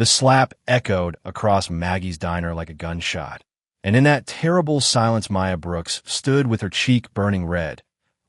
The slap echoed across Maggie's diner like a gunshot. And in that terrible silence, Maya Brooks stood with her cheek burning red,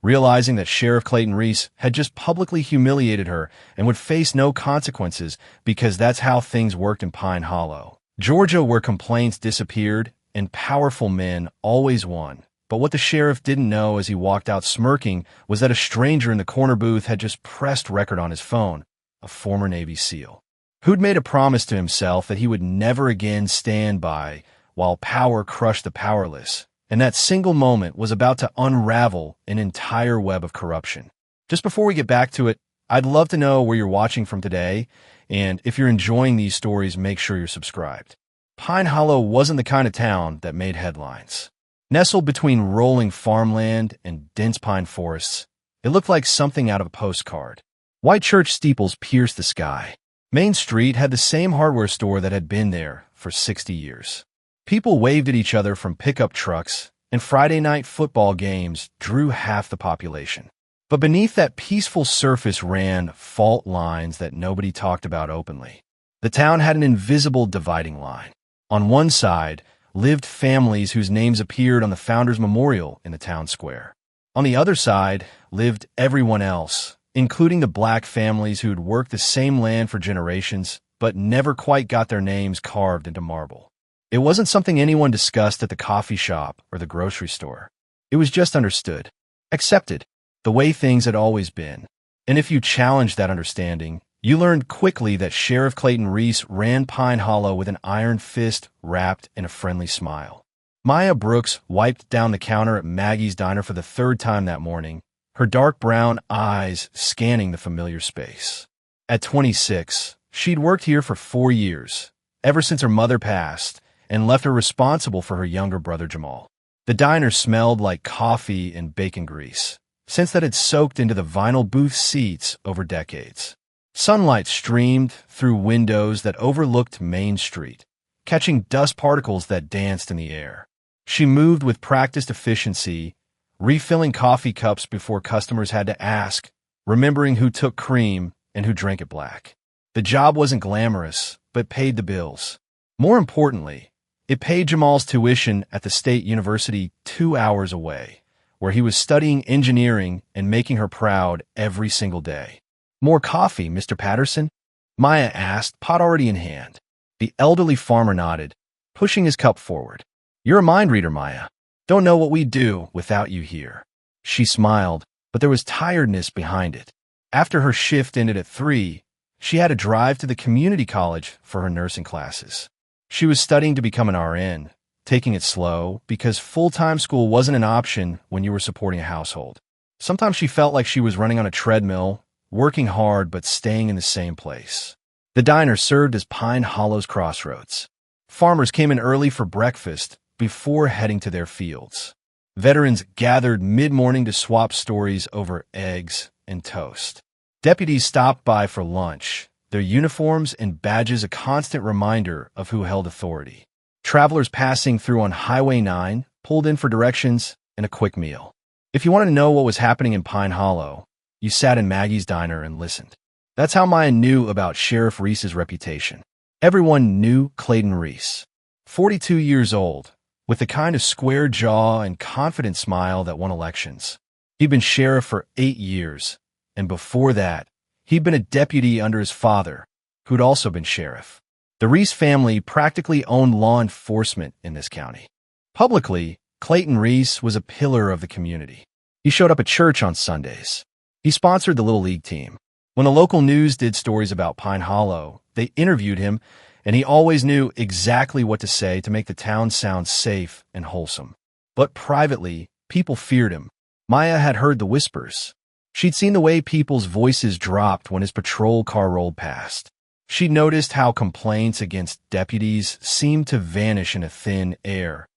realizing that Sheriff Clayton Reese had just publicly humiliated her and would face no consequences because that's how things worked in Pine Hollow, Georgia, where complaints disappeared and powerful men always won. But what the sheriff didn't know as he walked out smirking was that a stranger in the corner booth had just pressed record on his phone, a former Navy SEAL, who'd made a promise to himself that he would never again stand by while power crushed the powerless. And that single moment was about to unravel an entire web of corruption. Just before we get back to it, I'd love to know where you're watching from today, and if you're enjoying these stories, make sure you're subscribed. Pine Hollow wasn't the kind of town that made headlines. Nestled between rolling farmland and dense pine forests, it looked like something out of a postcard. White church steeples pierced the sky. Main Street had the same hardware store that had been there for 60 years. People waved at each other from pickup trucks, and Friday night football games drew half the population. But beneath that peaceful surface ran fault lines that nobody talked about openly. The town had an invisible dividing line. On one side lived families whose names appeared on the Founders Memorial in the town square. On the other side lived everyone else, including the black families who'd worked the same land for generations, but never quite got their names carved into marble. It wasn't something anyone discussed at the coffee shop or the grocery store. It was just understood, accepted, the way things had always been. And if you challenged that understanding, you learned quickly that Sheriff Clayton Reese ran Pine Hollow with an iron fist wrapped in a friendly smile. Maya Brooks wiped down the counter at Maggie's diner for the third time that morning, her dark brown eyes scanning the familiar space. At 26, she'd worked here for 4 years, ever since her mother passed, and left her responsible for her younger brother Jamal. The diner smelled like coffee and bacon grease, since that had soaked into the vinyl booth seats over decades. Sunlight streamed through windows that overlooked Main Street, catching dust particles that danced in the air. She moved with practiced efficiency, refilling coffee cups before customers had to ask, remembering who took cream and who drank it black. The job wasn't glamorous, but paid the bills. More importantly, it paid Jamal's tuition at the state university 2 hours away, where he was studying engineering and making her proud every single day. "More coffee, Mr. Patterson?" Maya asked, pot already in hand. The elderly farmer nodded, pushing his cup forward. "You're a mind reader, Maya. Don't know what we'd do without you here." She smiled, but there was tiredness behind it. After her shift ended at 3, she had to drive to the community college for her nursing classes. She was studying to become an RN, taking it slow because full-time school wasn't an option when you were supporting a household. Sometimes she felt like she was running on a treadmill, working hard but staying in the same place. The diner served as Pine Hollow's crossroads. Farmers came in early for breakfast before heading to their fields. Veterans gathered mid-morning to swap stories over eggs and toast. Deputies stopped by for lunch, their uniforms and badges a constant reminder of who held authority. Travelers passing through on Highway 9 pulled in for directions and a quick meal. If you wanted to know what was happening in Pine Hollow, you sat in Maggie's diner and listened. That's how Maya knew about Sheriff Reese's reputation. Everyone knew Clayton Reese, 42 years old, with the kind of square jaw and confident smile that won elections. He'd been sheriff for 8 years, and before that, he'd been a deputy under his father, who'd also been sheriff. The Reese family practically owned law enforcement in this county. Publicly, Clayton Reese was a pillar of the community. He showed up at church on Sundays. He sponsored the Little League team. When the local news did stories about Pine Hollow, they interviewed him, and he always knew exactly what to say to make the town sound safe and wholesome. But privately, people feared him. Maya had heard the whispers. She'd seen the way people's voices dropped when his patrol car rolled past. She'd noticed how complaints against deputies seemed to vanish in a thin air,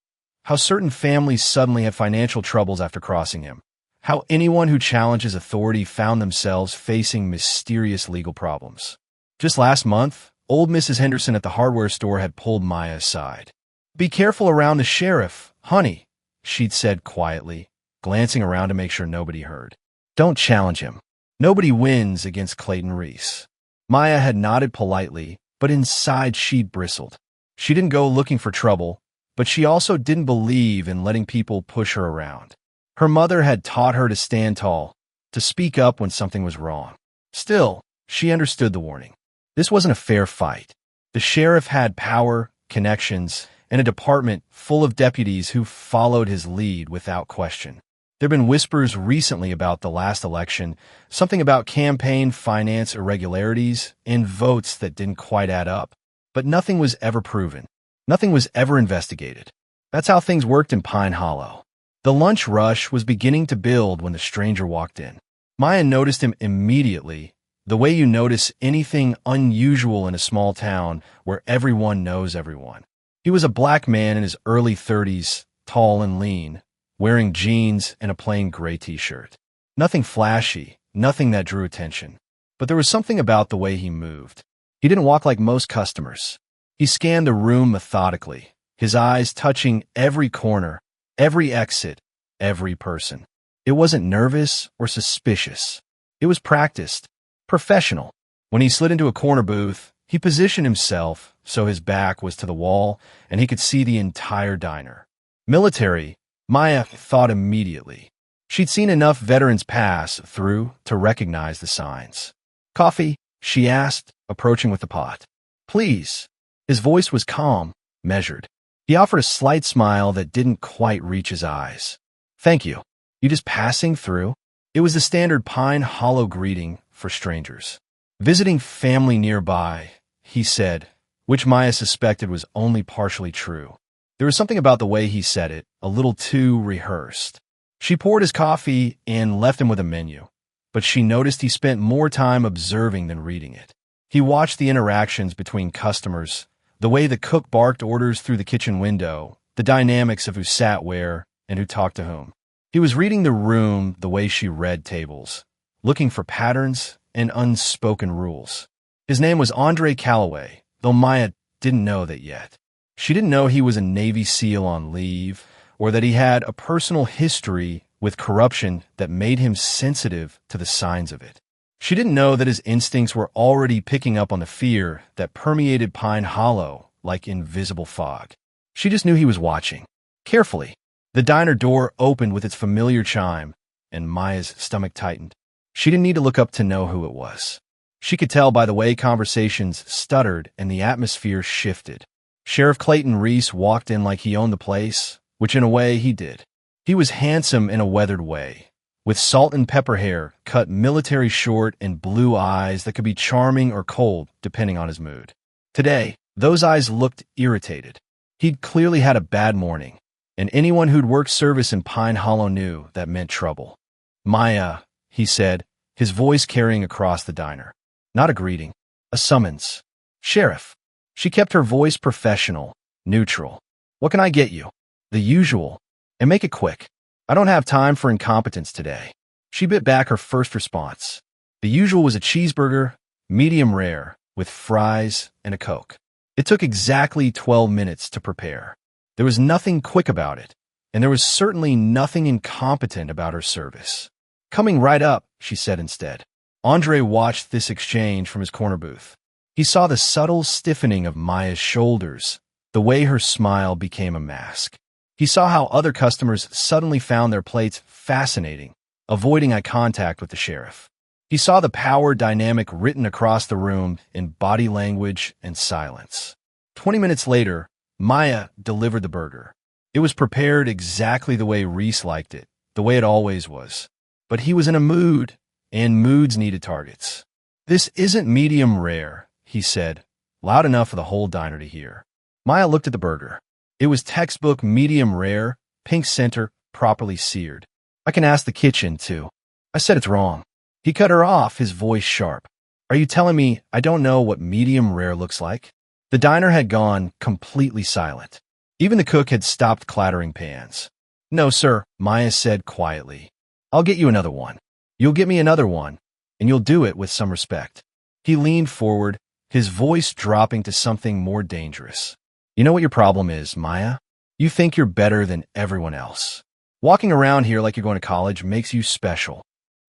how certain families suddenly had financial troubles after crossing him, how anyone who challenged his authority found themselves facing mysterious legal problems. Just last month, old Mrs. Henderson at the hardware store had pulled Maya aside. "Be careful around the sheriff, honey," she'd said quietly, glancing around to make sure nobody heard. "Don't challenge him. Nobody wins against Clayton Reese." Maya had nodded politely, but inside she bristled. She didn't go looking for trouble, but she also didn't believe in letting people push her around. Her mother had taught her to stand tall, to speak up when something was wrong. Still, she understood the warning. This wasn't a fair fight. The sheriff had power, connections, and a department full of deputies who followed his lead without question. There have been whispers recently about the last election, something about campaign finance irregularities and votes that didn't quite add up. But nothing was ever proven. Nothing was ever investigated. That's how things worked in Pine Hollow. The lunch rush was beginning to build when the stranger walked in. Maya noticed him immediately, the way you notice anything unusual in a small town where everyone knows everyone. He was a black man in his early 30s, tall and lean, wearing jeans and a plain gray t-shirt. Nothing flashy, nothing that drew attention. But there was something about the way he moved. He didn't walk like most customers. He scanned the room methodically, his eyes touching every corner, every exit, every person. It wasn't nervous or suspicious. It was practiced, professional. When he slid into a corner booth, he positioned himself so his back was to the wall and he could see the entire diner. Military, Maya thought immediately. She'd seen enough veterans pass through to recognize the signs. "Coffee?" she asked, approaching with the pot. "Please." His voice was calm, measured. He offered a slight smile that didn't quite reach his eyes. "Thank you. You just passing through?" It was the standard Pine Hollow greeting for strangers. "Visiting family nearby," he said, which Maya suspected was only partially true. There was something about the way he said it, a little too rehearsed. She poured his coffee and left him with a menu, but she noticed he spent more time observing than reading it. He watched the interactions between customers, the way the cook barked orders through the kitchen window, the dynamics of who sat where and who talked to whom. He was reading the room the way she read tables, looking for patterns and unspoken rules. His name was Andre Calloway, though Maya didn't know that yet. She didn't know he was a Navy SEAL on leave, or that he had a personal history with corruption that made him sensitive to the signs of it. She didn't know that his instincts were already picking up on the fear that permeated Pine Hollow like invisible fog. She just knew he was watching. Carefully, the diner door opened with its familiar chime, and Maya's stomach tightened. She didn't need to look up to know who it was. She could tell by the way conversations stuttered and the atmosphere shifted. Sheriff Clayton Reese walked in like he owned the place, which in a way he did. He was handsome in a weathered way, with salt and pepper hair cut military short and blue eyes that could be charming or cold depending on his mood. Today, those eyes looked irritated. He'd clearly had a bad morning, and anyone who'd worked service in Pine Hollow knew that meant trouble. "Maya," he said, his voice carrying across the diner. Not a greeting, a summons. "Sheriff." She kept her voice professional, neutral. "What can I get you?" "The usual. And make it quick. I don't have time for incompetence today." She bit back her first response. The usual was a cheeseburger, medium rare, with fries and a Coke. It took exactly 12 minutes to prepare. There was nothing quick about it, and there was certainly nothing incompetent about her service. "Coming right up," she said instead. Andre watched this exchange from his corner booth. He saw the subtle stiffening of Maya's shoulders, the way her smile became a mask. He saw how other customers suddenly found their plates fascinating, avoiding eye contact with the sheriff. He saw the power dynamic written across the room in body language and silence. 20 minutes later, Maya delivered the burger. It was prepared exactly the way Reese liked it, the way it always was. But he was in a mood, and moods needed targets. "This isn't medium rare," he said, loud enough for the whole diner to hear. Maya looked at the burger. It was textbook medium rare, pink center, properly seared. "I can ask the kitchen, too." "I said it's wrong." He cut her off, his voice sharp. "Are you telling me I don't know what medium rare looks like?" The diner had gone completely silent. Even the cook had stopped clattering pans. "No, sir," Maya said quietly. "I'll get you another one. You'll get me another one, and you'll do it with some respect." He leaned forward, his voice dropping to something more dangerous. "You know what your problem is, Maya? You think you're better than everyone else. Walking around here like you're going to college makes you special."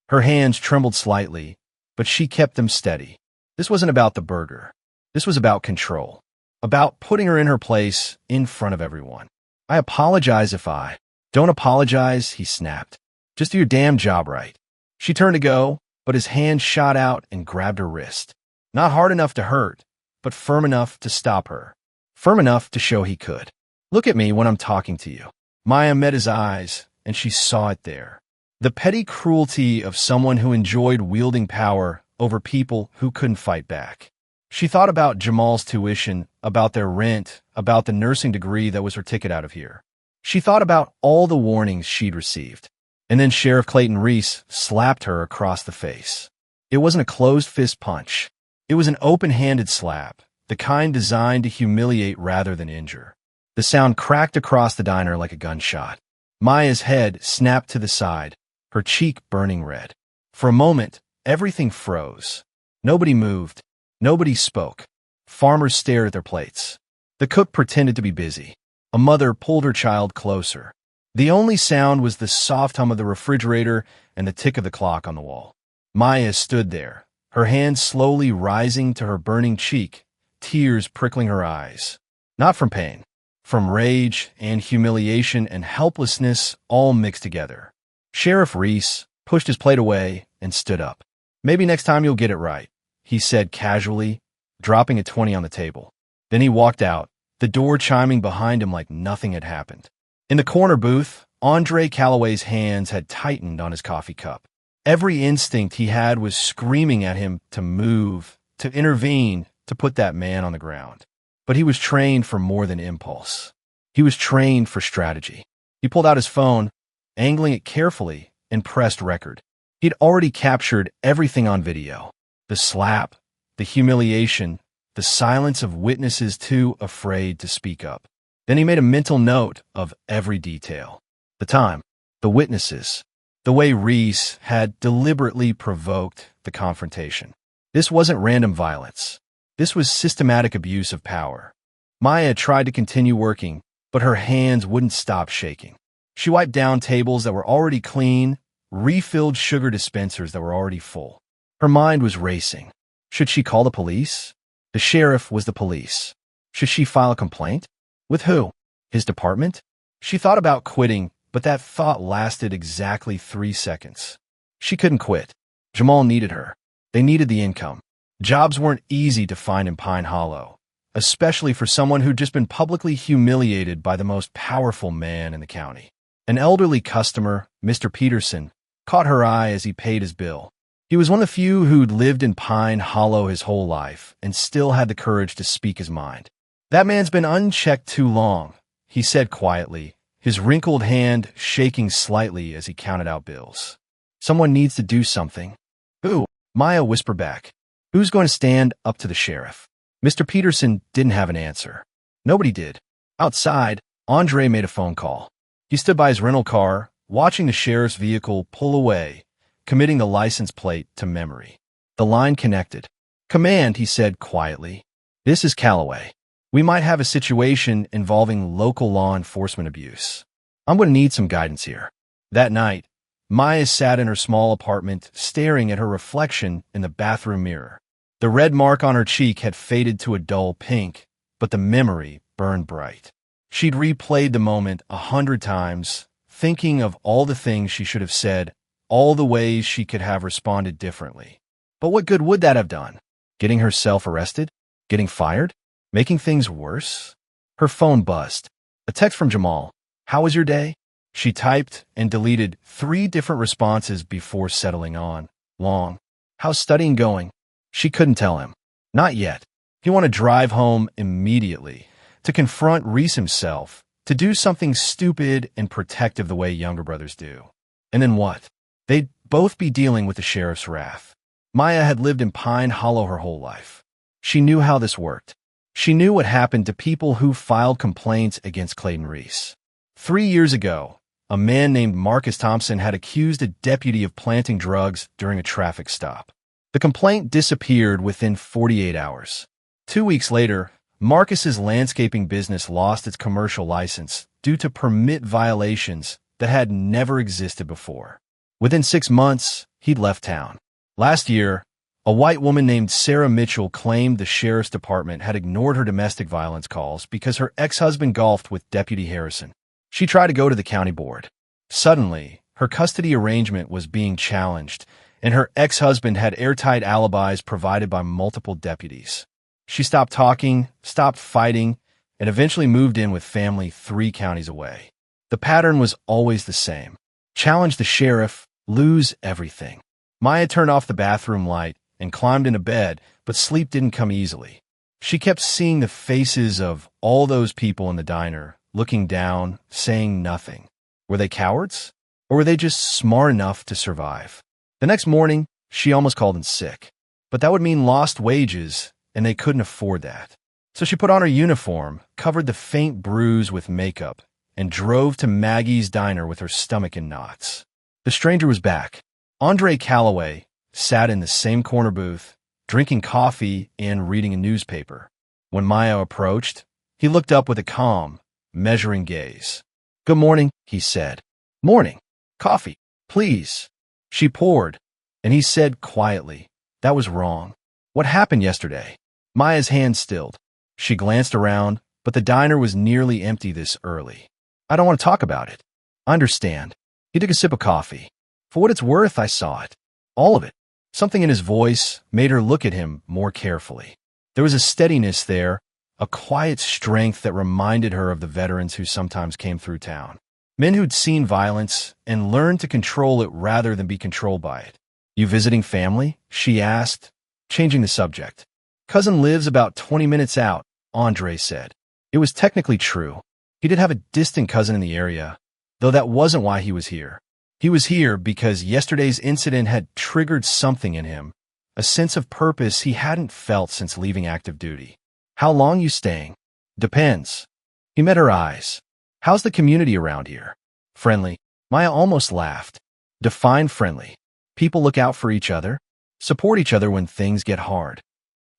Her hands trembled slightly, but she kept them steady. This wasn't about the burger. This was about control, about putting her in her place in front of everyone. I apologize if I don't apologize, he snapped. Just do your damn job right. She turned to go, but his hand shot out and grabbed her wrist. Not hard enough to hurt, but firm enough to stop her. Firm enough to show he could. Look at me when I'm talking to you. Maya met his eyes, and she saw it there. The petty cruelty of someone who enjoyed wielding power over people who couldn't fight back. She thought about Jamal's tuition, about their rent, about the nursing degree that was her ticket out of here. She thought about all the warnings she'd received. And then Sheriff Clayton Reese slapped her across the face. It wasn't a closed fist punch. It was an open-handed slap, the kind designed to humiliate rather than injure. The sound cracked across the diner like a gunshot. Maya's head snapped to the side, her cheek burning red. For a moment, everything froze. Nobody moved. Nobody spoke. Farmers stared at their plates. The cook pretended to be busy. A mother pulled her child closer. The only sound was the soft hum of the refrigerator and the tick of the clock on the wall. Maya stood there, her hand slowly rising to her burning cheek, tears prickling her eyes. Not from pain, from rage and humiliation and helplessness all mixed together. Sheriff Reese pushed his plate away and stood up. Maybe next time you'll get it right, he said casually, dropping a 20 on the table. Then he walked out, the door chiming behind him like nothing had happened. In the corner booth, Andre Calloway's hands had tightened on his coffee cup. Every instinct he had was screaming at him to move, to intervene, to put that man on the ground. But he was trained for more than impulse. He was trained for strategy. He pulled out his phone, angling it carefully, and pressed record. He'd already captured everything on video. The slap, the humiliation, the silence of witnesses too afraid to speak up. Then he made a mental note of every detail. The time, the witnesses, the way Reese had deliberately provoked the confrontation. This wasn't random violence. This was systematic abuse of power. Maya tried to continue working, but her hands wouldn't stop shaking. She wiped down tables that were already clean, refilled sugar dispensers that were already full. Her mind was racing. Should she call the police? The sheriff was the police. Should she file a complaint? With who? His department? She thought about quitting, but that thought lasted exactly 3 seconds. She couldn't quit. Jamal needed her. They needed the income. Jobs weren't easy to find in Pine Hollow, especially for someone who'd just been publicly humiliated by the most powerful man in the county. An elderly customer, Mr. Peterson, caught her eye as he paid his bill. He was one of the few who'd lived in Pine Hollow his whole life and still had the courage to speak his mind. That man's been unchecked too long, he said quietly, his wrinkled hand shaking slightly as he counted out bills. Someone needs to do something. Who? Maya whispered back. Who's going to stand up to the sheriff? Mr. Peterson didn't have an answer. Nobody did. Outside, Andre made a phone call. He stood by his rental car, watching the sheriff's vehicle pull away, committing the license plate to memory. The line connected. Command, he said quietly. This is Calloway. We might have a situation involving local law enforcement abuse. I'm going to need some guidance here. That night, Maya sat in her small apartment, staring at her reflection in the bathroom mirror. The red mark on her cheek had faded to a dull pink, but the memory burned bright. She'd replayed the moment 100 times, thinking of all the things she should have said, all the ways she could have responded differently. But what good would that have done? Getting herself arrested? Getting fired? Making things worse? Her phone buzzed. A text from Jamal. How was your day? She typed and deleted 3 different responses before settling on. Long. How's studying going? She couldn't tell him. Not yet. He wanted to drive home immediately, to confront Reese himself, to do something stupid and protective the way younger brothers do. And then what? They'd both be dealing with the sheriff's wrath. Maya had lived in Pine Hollow her whole life. She knew how this worked. She knew what happened to people who filed complaints against Clayton Reese. 3 years ago, a man named Marcus Thompson had accused a deputy of planting drugs during a traffic stop. The complaint disappeared within 48 hours. 2 weeks later, Marcus's landscaping business lost its commercial license due to permit violations that had never existed before. Within 6 months, he'd left town. Last year, A white woman named Sarah Mitchell claimed the sheriff's department had ignored her domestic violence calls because her ex-husband golfed with Deputy Harrison. She tried to go to the county board. Suddenly, her custody arrangement was being challenged, and her ex-husband had airtight alibis provided by multiple deputies. She stopped talking, stopped fighting, and eventually moved in with family 3 counties away. The pattern was always the same. Challenge the sheriff, lose everything. Maya turned off the bathroom light and climbed into bed, but sleep didn't come easily. She kept seeing the faces of all those people in the diner, looking down, saying nothing. Were they cowards? Or were they just smart enough to survive? The next morning, she almost called in sick. But that would mean lost wages, and they couldn't afford that. So she put on her uniform, covered the faint bruise with makeup, and drove to Maggie's diner with her stomach in knots. The stranger was back. Andre Calloway sat in the same corner booth, drinking coffee and reading a newspaper. When Maya approached, he looked up with a calm, measuring gaze. "Good morning," he said. "Morning. Coffee, please." She poured, and he said quietly, "That was wrong. What happened yesterday?" Maya's hand stilled. She glanced around, but the diner was nearly empty this early. "I don't want to talk about it." "I understand." He took a sip of coffee. "For what it's worth, I saw it. All of it." Something in his voice made her look at him more carefully. There was a steadiness there, a quiet strength that reminded her of the veterans who sometimes came through town. Men who'd seen violence and learned to control it rather than be controlled by it. "You visiting family?" she asked, changing the subject. "Cousin lives about 20 minutes out," Andre said. It was technically true. He did have a distant cousin in the area, though that wasn't why he was here. He was here because yesterday's incident had triggered something in him, a sense of purpose he hadn't felt since leaving active duty. "How long you staying?" "Depends." He met her eyes. "How's the community around here?" "Friendly." Maya almost laughed. "Define friendly." "People look out for each other, support each other when things get hard."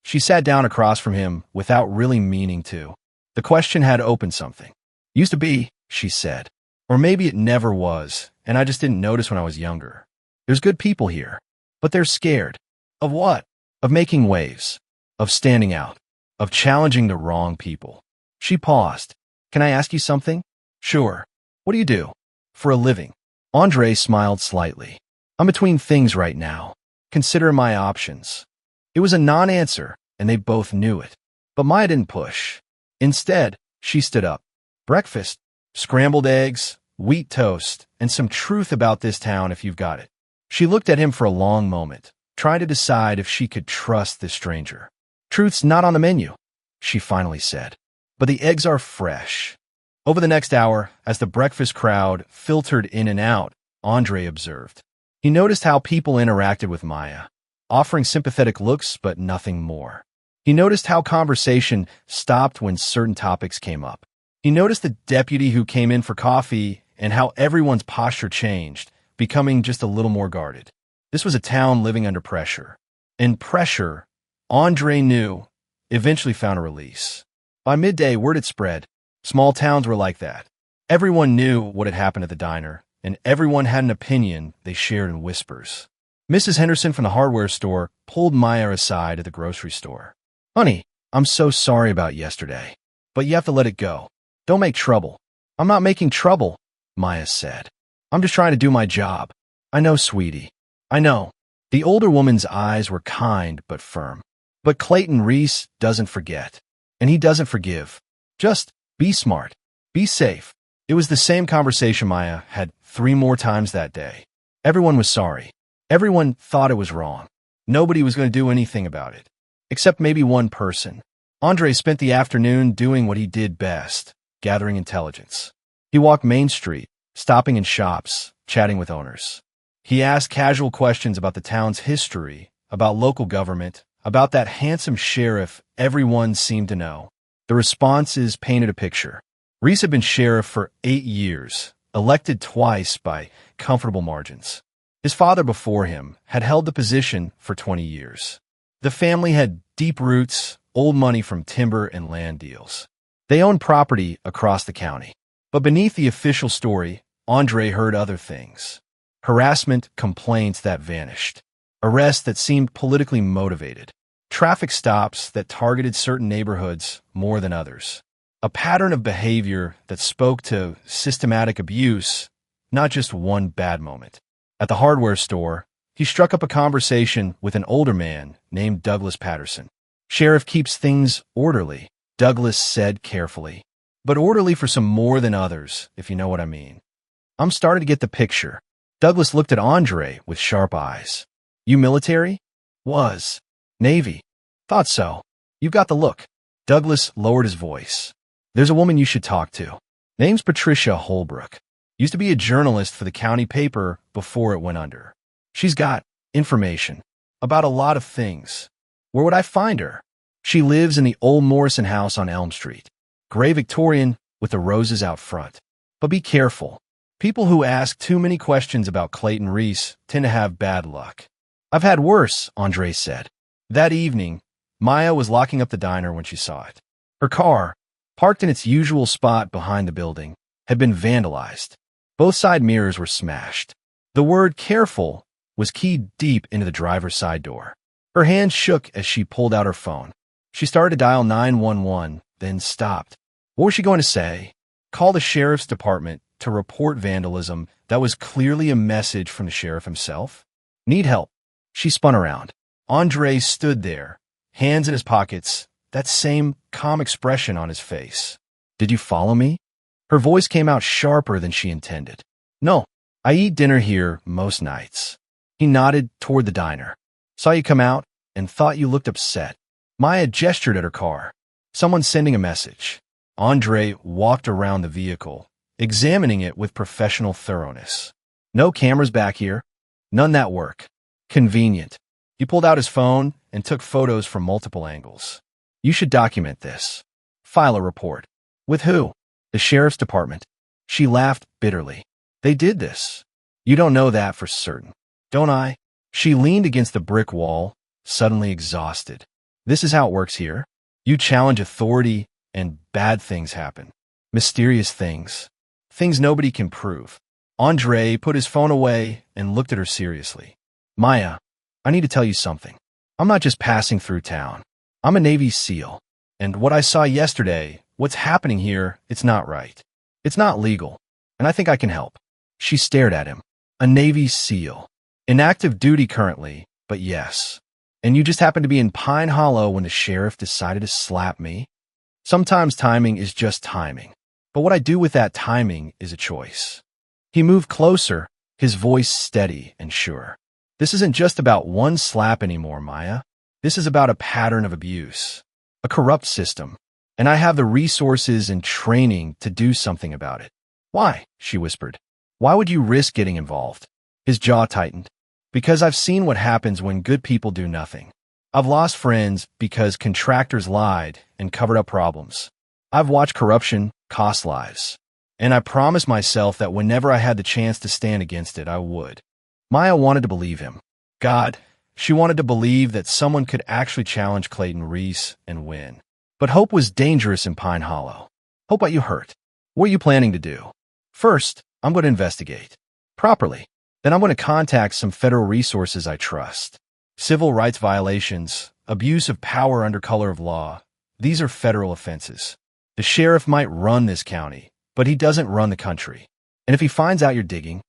She sat down across from him without really meaning to. The question had opened something. "Used to be," she said. "Or maybe it never was, and I just didn't notice when I was younger. There's good people here, but they're scared." "Of what?" "Of making waves, of standing out, of challenging the wrong people." She paused. "Can I ask you something?" "Sure." "What do you do?" "For a living." Andre smiled slightly. "I'm between things right now. Consider my options." It was a non-answer, and they both knew it. But Maya didn't push. Instead, she stood up. "Breakfast, scrambled eggs, wheat toast, and some truth about this town if you've got it." She looked at him for a long moment, trying to decide if she could trust this stranger. "Truth's not on the menu," she finally said. "But the eggs are fresh." Over the next hour, as the breakfast crowd filtered in and out, Andre observed. He noticed how people interacted with Maya, offering sympathetic looks but nothing more. He noticed how conversation stopped when certain topics came up. He noticed the deputy who came in for coffee and how everyone's posture changed, becoming just a little more guarded. This was a town living under pressure. And pressure, Andre knew, eventually found a release. By midday, word had spread. Small towns were like that. Everyone knew what had happened at the diner, and everyone had an opinion they shared in whispers. Mrs. Henderson from the hardware store pulled Maya aside at the grocery store. "Honey, I'm so sorry about yesterday, but you have to let it go. Don't make trouble." "I'm not making trouble," Maya said. "I'm just trying to do my job." "I know, sweetie. I know." The older woman's eyes were kind but firm. But Clayton Reese doesn't forget, and he doesn't forgive. Just be smart. Be safe. It was the same conversation Maya had 3 more times that day. Everyone was sorry. Everyone thought it was wrong. Nobody was going to do anything about it. Except maybe one person. Andre spent the afternoon doing what he did best, gathering intelligence. He walked Main Street, stopping in shops, chatting with owners. He asked casual questions about the town's history, about local government, about that handsome sheriff everyone seemed to know. The responses painted a picture. Reese had been sheriff for 8 years, elected twice by comfortable margins. His father before him had held the position for 20 years. The family had deep roots, old money from timber and land deals. They owned property across the county. But beneath the official story, Andre heard other things. Harassment, complaints that vanished. arrests that seemed politically motivated, traffic stops that targeted certain neighborhoods more than others. A pattern of behavior that spoke to systematic abuse, not just one bad moment. At the hardware store, he struck up a conversation with an older man named Douglas Patterson. "Sheriff keeps things orderly," Douglas said carefully. "But orderly for some more than others, if you know what I mean." "I'm starting to get the picture." Douglas looked at Andre with sharp eyes. "You military?" "Was. Navy." "Thought so. You've got the look." Douglas lowered his voice. "There's a woman you should talk to. Name's Patricia Holbrook. Used to be a journalist for the county paper before it went under. She's got information about a lot of things. Where would I find her?" "She lives in the old Morrison house on Elm Street. Gray Victorian with the roses out front. But be careful. People who ask too many questions about Clayton Reese tend to have bad luck." "I've had worse," Andre said. That evening, Maya was locking up the diner when she saw it. Her car, parked in its usual spot behind the building, had been vandalized. Both side mirrors were smashed. The word "careful" was keyed deep into the driver's side door. Her hand shook as she pulled out her phone. She started to dial 911, then stopped. What was she going to say? Call the sheriff's department to report vandalism that was clearly a message from the sheriff himself? "Need help." She spun around. Andre stood there, hands in his pockets, that same calm expression on his face. "Did you follow me?" Her voice came out sharper than she intended. "No, I eat dinner here most nights." He nodded toward the diner. "Saw you come out and thought you looked upset." Maya gestured at her car. "Someone's sending a message." Andre walked around the vehicle, examining it with professional thoroughness. "No cameras back here. None that work. Convenient." He pulled out his phone and took photos from multiple angles. "You should document this. File a report." "With who?" "The sheriff's department." She laughed bitterly. "They did this." "You don't know that for certain." "Don't I?" She leaned against the brick wall, suddenly exhausted. "This is how it works here. You challenge authority, and bad things happen. Mysterious things. Things nobody can prove." Andre put his phone away and looked at her seriously. "Maya, I need to tell you something. I'm not just passing through town. I'm a Navy SEAL. And what I saw yesterday, what's happening here, it's not right. It's not legal. And I think I can help." She stared at him. "A Navy SEAL. In active duty currently, but yes. And you just happened to be in Pine Hollow when the sheriff decided to slap me? Sometimes timing is just timing. But what I do with that timing is a choice." He moved closer, his voice steady and sure. "This isn't just about one slap anymore, Maya. This is about a pattern of abuse. A corrupt system. And I have the resources and training to do something about it." "Why?" she whispered. "Why would you risk getting involved?" His jaw tightened. "Because I've seen what happens when good people do nothing. I've lost friends because contractors lied and covered up problems. I've watched corruption cost lives. And I promised myself that whenever I had the chance to stand against it, I would." Maya wanted to believe him. God, she wanted to believe that someone could actually challenge Clayton Reese and win. But hope was dangerous in Pine Hollow. "Hope got you hurt. What are you planning to do?" "First, I'm going to investigate. Properly. Then I'm going to contact some federal resources I trust. Civil rights violations, abuse of power under color of law. These are federal offenses. The sheriff might run this county, but he doesn't run the country. And if he finds out you're digging..."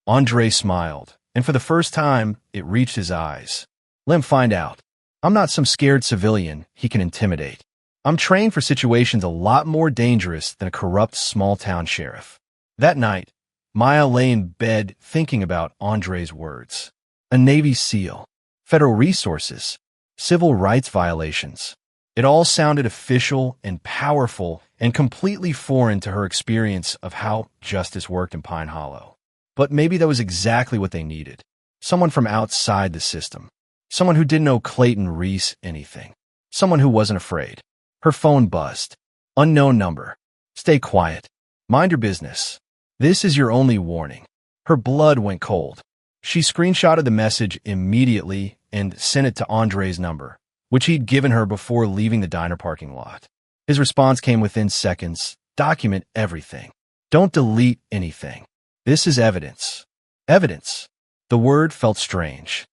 Andre smiled, and for the first time, it reached his eyes. "Let him find out. I'm not some scared civilian he can intimidate. I'm trained for situations a lot more dangerous than a corrupt small-town sheriff." That night, Maya lay in bed thinking about Andre's words. A Navy SEAL, federal resources, civil rights violations. It all sounded official and powerful and completely foreign to her experience of how justice worked in Pine Hollow. But maybe that was exactly what they needed. Someone from outside the system. Someone who didn't owe Clayton Reese anything. Someone who wasn't afraid. Her phone buzzed. Unknown number. "Stay quiet. Mind your business. This is your only warning." Her blood went cold. She screenshotted the message immediately and sent it to Andre's number, which he'd given her before leaving the diner parking lot. His response came within seconds. "Document everything. Don't delete anything. This is evidence." Evidence. The word felt strange.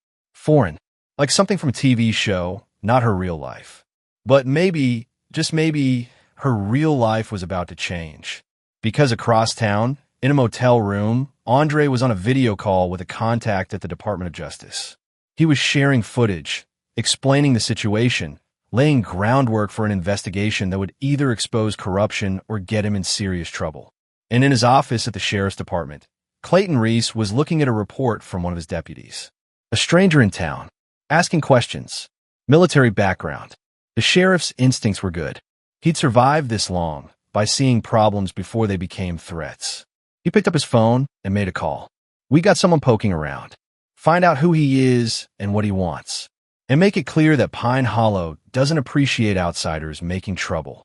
foreign, like something from a TV show, not her real life. But maybe, just maybe, her real life was about to change. Because across town, in a motel room, Andre was on a video call with a contact at the Department of Justice. He was sharing footage, explaining the situation, laying groundwork for an investigation that would either expose corruption or get him in serious trouble. And in his office at the sheriff's department, Clayton Reese was looking at a report from one of his deputies. A stranger in town, asking questions, military background. The sheriff's instincts were good. He'd survived this long by seeing problems before they became threats. He picked up his phone and made a call. "We got someone poking around. Find out who he is and what he wants. And make it clear that Pine Hollow doesn't appreciate outsiders making trouble."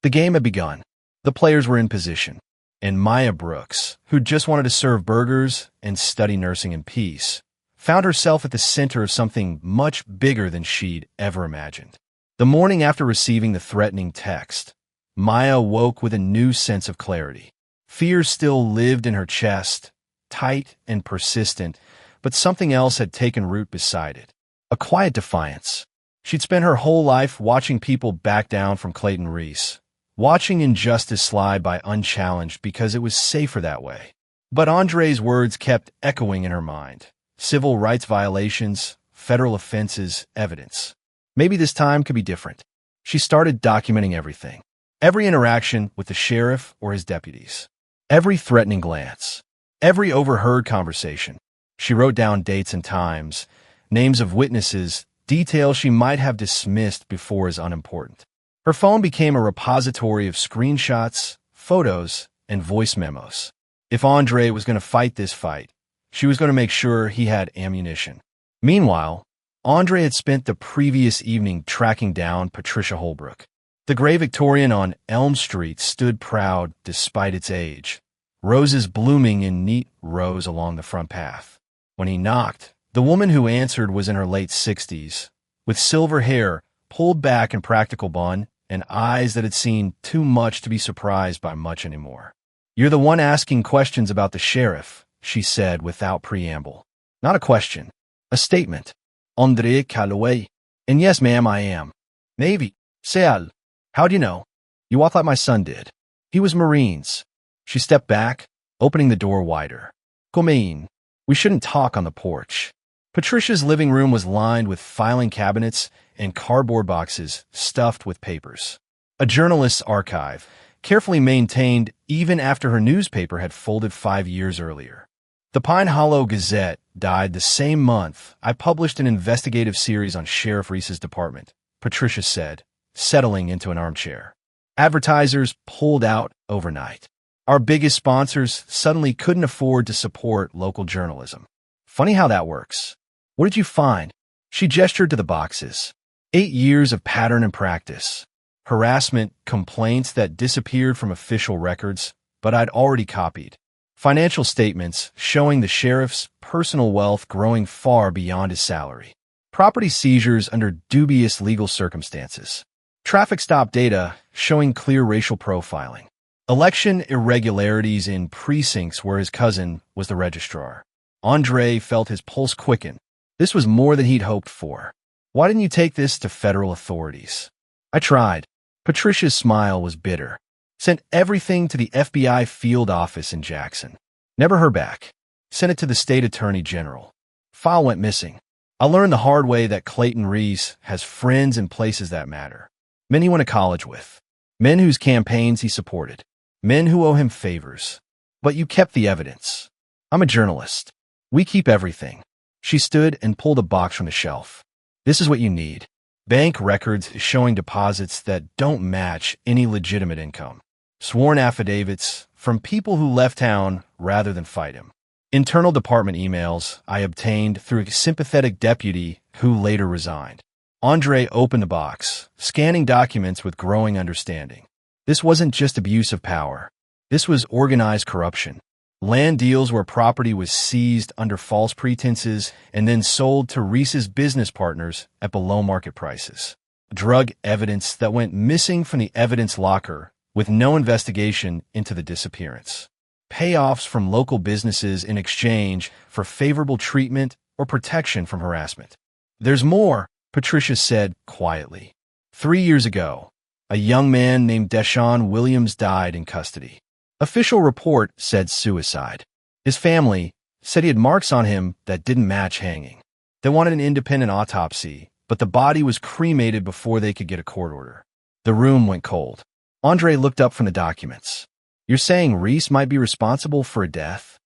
The game had begun. The players were in position. And Maya Brooks, who just wanted to serve burgers and study nursing in peace, found herself at the center of something much bigger than she'd ever imagined. The morning after receiving the threatening text, Maya woke with a new sense of clarity. Fear still lived in her chest, tight and persistent, but something else had taken root beside it. A quiet defiance. She'd spent her whole life watching people back down from Clayton Reese, watching injustice slide by unchallenged because it was safer that way. But Andre's words kept echoing in her mind. Civil rights violations, federal offenses, evidence. Maybe this time could be different. She started documenting everything. Every interaction with the sheriff or his deputies. Every threatening glance. Every overheard conversation. She wrote down dates and times, names of witnesses, details she might have dismissed before as unimportant. Her phone became a repository of screenshots, photos, and voice memos. If Andre was going to fight this fight, she was going to make sure he had ammunition. Meanwhile, Andre had spent the previous evening tracking down Patricia Holbrook. The gray Victorian on Elm Street stood proud despite its age, roses blooming in neat rows along the front path. When he knocked, the woman who answered was in her late 60s, with silver hair pulled back in practical bun and eyes that had seen too much to be surprised by much anymore. "You're the one asking questions about the sheriff," she said without preamble. Not a question, a statement. "Andre Calloway." "And yes, ma'am, I am." "Navy." "Seal." "How'd you know?" "You walked like my son did. He was Marines." She stepped back, opening the door wider. "Come in. We shouldn't talk on the porch." Patricia's living room was lined with filing cabinets and cardboard boxes stuffed with papers. A journalist's archive, carefully maintained even after her newspaper had folded 5 years earlier. The Pine Hollow Gazette died the same month I published an investigative series on Sheriff Reese's department, Patricia said, settling into an armchair. Advertisers pulled out overnight. Our biggest sponsors suddenly couldn't afford to support local journalism. Funny how that works. "What did you find?" She gestured to the boxes. 8 years of pattern and practice. Harassment, complaints that disappeared from official records, but I'd already copied. Financial statements showing the sheriff's personal wealth growing far beyond his salary. Property seizures under dubious legal circumstances. Traffic stop data showing clear racial profiling. Election irregularities in precincts where his cousin was the registrar. Andre felt his pulse quicken. This was more than he'd hoped for. "Why didn't you take this to federal authorities?" "I tried." Patricia's smile was bitter. "Sent everything to the FBI field office in Jackson. Never heard back. Sent it to the state attorney general. File went missing. I learned the hard way that Clayton Reese has friends in places that matter. Men he went to college with. Men whose campaigns he supported. Men who owe him favors. But you kept the evidence. I'm a journalist. We keep everything." She stood and pulled a box from the shelf. "This is what you need. Bank records showing deposits that don't match any legitimate income. Sworn affidavits from people who left town rather than fight him. Internal department emails I obtained through a sympathetic deputy who later resigned." Andre opened the box, scanning documents with growing understanding. This wasn't just abuse of power. This was organized corruption. Land deals where property was seized under false pretenses and then sold to Reese's business partners at below-market prices. Drug evidence that went missing from the evidence locker with no investigation into the disappearance. Payoffs from local businesses in exchange for favorable treatment or protection from harassment. There's more, Patricia said quietly. 3 years ago, a young man named Deshaun Williams died in custody. Official report said suicide. His family said he had marks on him that didn't match hanging. They wanted an independent autopsy, but the body was cremated before they could get a court order. The room went cold. Andre looked up from the documents. You're saying Reese might be responsible for a death?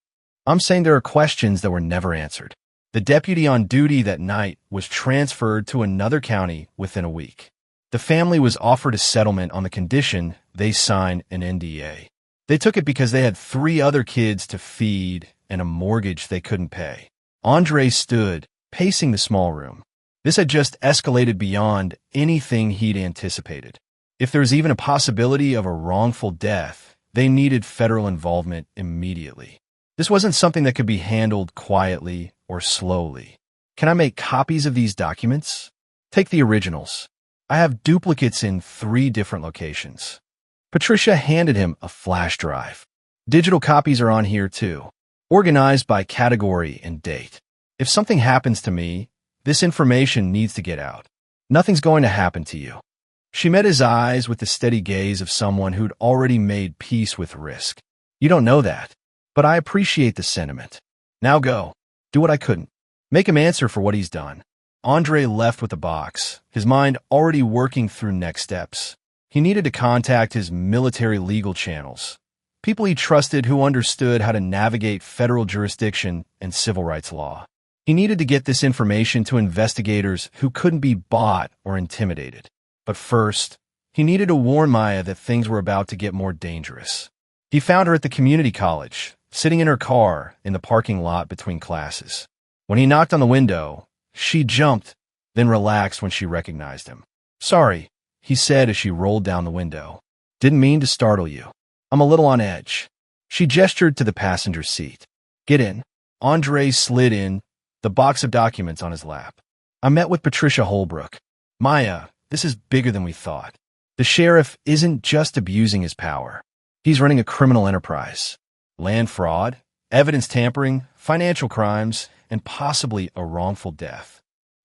I'm saying there are questions that were never answered. The deputy on duty that night was transferred to another county within a week. The family was offered a settlement on the condition they sign an NDA. They took it because they had 3 other kids to feed and a mortgage they couldn't pay. Andre stood, pacing the small room. This had just escalated beyond anything he'd anticipated. If there was even a possibility of a wrongful death, they needed federal involvement immediately. This wasn't something that could be handled quietly or slowly. Can I make copies of these documents? Take the originals. I have duplicates in 3 different locations. Patricia handed him a flash drive. Digital copies are on here too, organized by category and date. If something happens to me, this information needs to get out. Nothing's going to happen to you. She met his eyes with the steady gaze of someone who'd already made peace with risk. You don't know that, but I appreciate the sentiment. Now go. Do what I couldn't. Make him answer for what he's done. Andre left with the box, his mind already working through next steps. He needed to contact his military legal channels, people he trusted who understood how to navigate federal jurisdiction and civil rights law. He needed to get this information to investigators who couldn't be bought or intimidated. But first, he needed to warn Maya that things were about to get more dangerous. He found her at the community college, sitting in her car in the parking lot between classes. When he knocked on the window, she jumped, then relaxed when she recognized him. Sorry, he said as she rolled down the window. Didn't mean to startle you. I'm a little on edge. She gestured to the passenger seat. Get in. Andre slid in, the box of documents on his lap. I met with Patricia Holbrook. Maya, this is bigger than we thought. The sheriff isn't just abusing his power. He's running a criminal enterprise. Land fraud, evidence tampering, financial crimes, and possibly a wrongful death.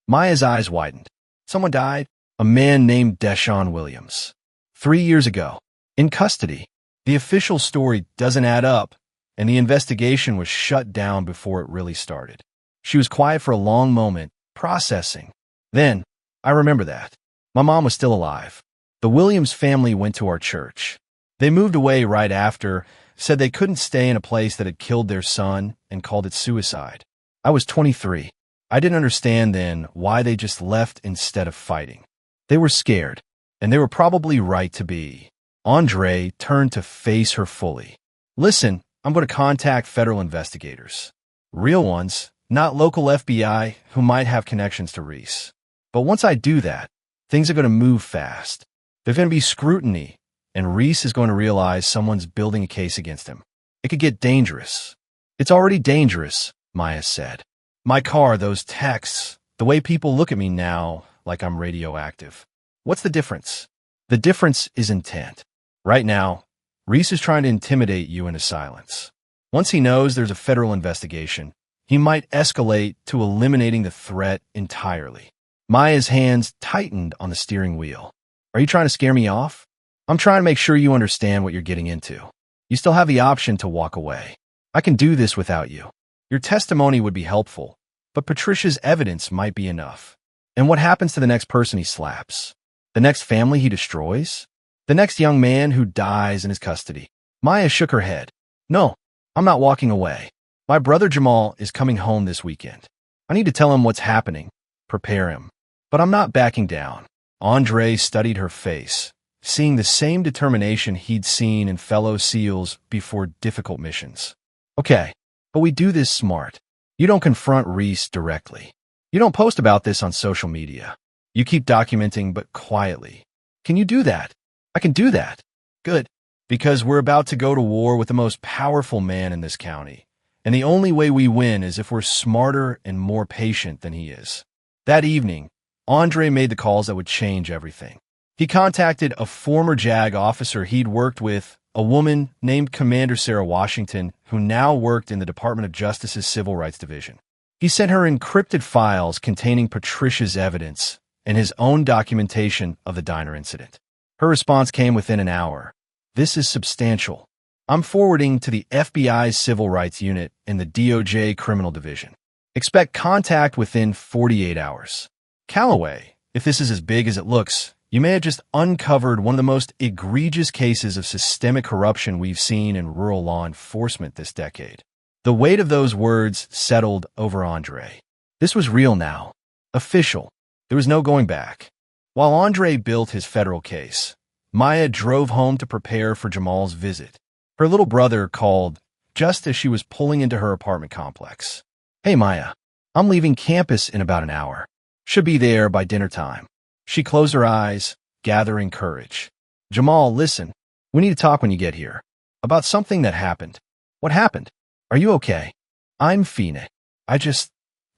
Maya's eyes widened. Someone died? A man named Deshaun Williams. 3 years ago. In custody. The official story doesn't add up, and the investigation was shut down before it really started. She was quiet for a long moment, processing. Then, I remember that. My mom was still alive. The Williams family went to our church. They moved away right after, said they couldn't stay in a place that had killed their son, and called it suicide. I was 23. I didn't understand then why they just left instead of fighting. They were scared, and they were probably right to be. Andre turned to face her fully. Listen, I'm going to contact federal investigators. Real ones, not local FBI who might have connections to Reese. But once I do that, things are going to move fast. There's going to be scrutiny, and Reese is going to realize someone's building a case against him. It could get dangerous. It's already dangerous, Maya said. My car, those texts, the way people look at me now like I'm radioactive. What's the difference? The difference is intent. Right now, Reese is trying to intimidate you into silence. Once he knows there's a federal investigation, he might escalate to eliminating the threat entirely. Maya's hands tightened on the steering wheel. Are you trying to scare me off? I'm trying to make sure you understand what you're getting into. You still have the option to walk away. I can do this without you. Your testimony would be helpful, but Patricia's evidence might be enough. And what happens to the next person he slaps? The next family he destroys? The next young man who dies in his custody? Maya shook her head. No, I'm not walking away. My brother Jamal is coming home this weekend. I need to tell him what's happening, prepare him. But I'm not backing down. Andre studied her face, seeing the same determination he'd seen in fellow SEALs before difficult missions. Okay, but we do this smart. You don't confront Reese directly. You don't post about this on social media. You keep documenting, but quietly. Can you do that? I can do that. Good. Because we're about to go to war with the most powerful man in this county. And the only way we win is if we're smarter and more patient than he is. That evening, Andre made the calls that would change everything. He contacted a former JAG officer he'd worked with, a woman named Commander Sarah Washington, who now worked in the Department of Justice's Civil Rights Division. He sent her encrypted files containing Patricia's evidence and his own documentation of the diner incident. Her response came within an hour. This is substantial. I'm forwarding to the FBI's Civil Rights Unit in the DOJ Criminal Division. Expect contact within 48 hours. Calloway, if this is as big as it looks, you may have just uncovered one of the most egregious cases of systemic corruption we've seen in rural law enforcement this decade. The weight of those words settled over Andre. This was real now. Official. There was no going back. While Andre built his federal case, Maya drove home to prepare for Jamal's visit. Her little brother called just as she was pulling into her apartment complex. Hey, Maya. I'm leaving campus in about an hour. Should be there by dinner time. She closed her eyes, gathering courage. Jamal, listen. We need to talk when you get here. About something that happened. What happened? Are you okay? I'm Phoenix.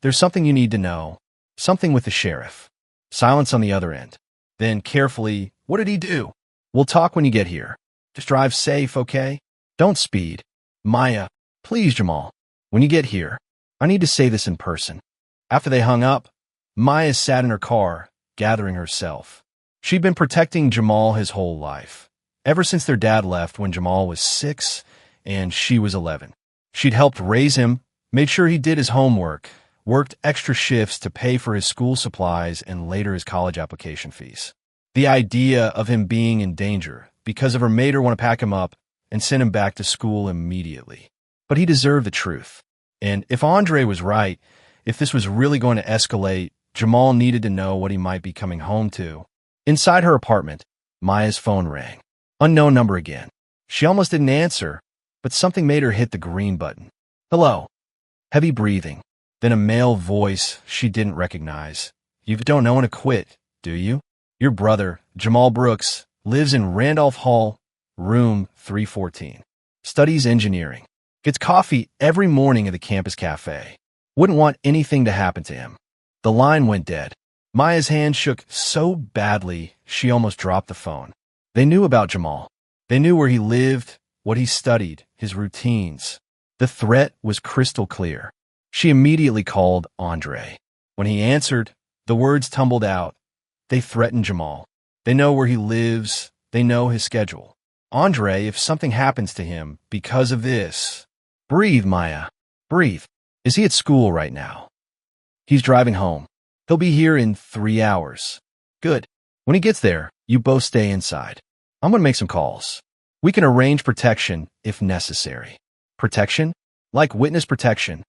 There's something you need to know. Something with the sheriff. Silence on the other end. Then carefully, what did he do? We'll talk when you get here. Just drive safe, okay? Don't speed. Maya, please, Jamal. When you get here, I need to say this in person. After they hung up, Maya sat in her car, gathering herself. She'd been protecting Jamal his whole life, ever since their dad left when Jamal was 6 and she was 11. She'd helped raise him, made sure he did his homework, worked extra shifts to pay for his school supplies and later his college application fees. The idea of him being in danger because of her made her want to pack him up and send him back to school immediately. But he deserved the truth. And if Andre was right, if this was really going to escalate, Jamal needed to know what he might be coming home to. Inside her apartment, Maya's phone rang. Unknown number again. She almost didn't answer, but something made her hit the green button. Hello. Heavy breathing. Then a male voice she didn't recognize. You don't know when to quit, do you? Your brother, Jamal Brooks, lives in Randolph Hall, room 314. Studies engineering. Gets coffee every morning at the campus cafe. Wouldn't want anything to happen to him. The line went dead. Maya's hand shook so badly she almost dropped the phone. They knew about Jamal. They knew where he lived, what he studied, his routines. The threat was crystal clear. She immediately called Andre. When he answered, the words tumbled out. They threatened Jamal. They know where he lives. They know his schedule. Andre, if something happens to him because of this... Breathe, Maya. Breathe. Is he at school right now? He's driving home. He'll be here in 3 hours. Good. When he gets there, you both stay inside. I'm going to make some calls. We can arrange protection if necessary. Protection? Like witness protection.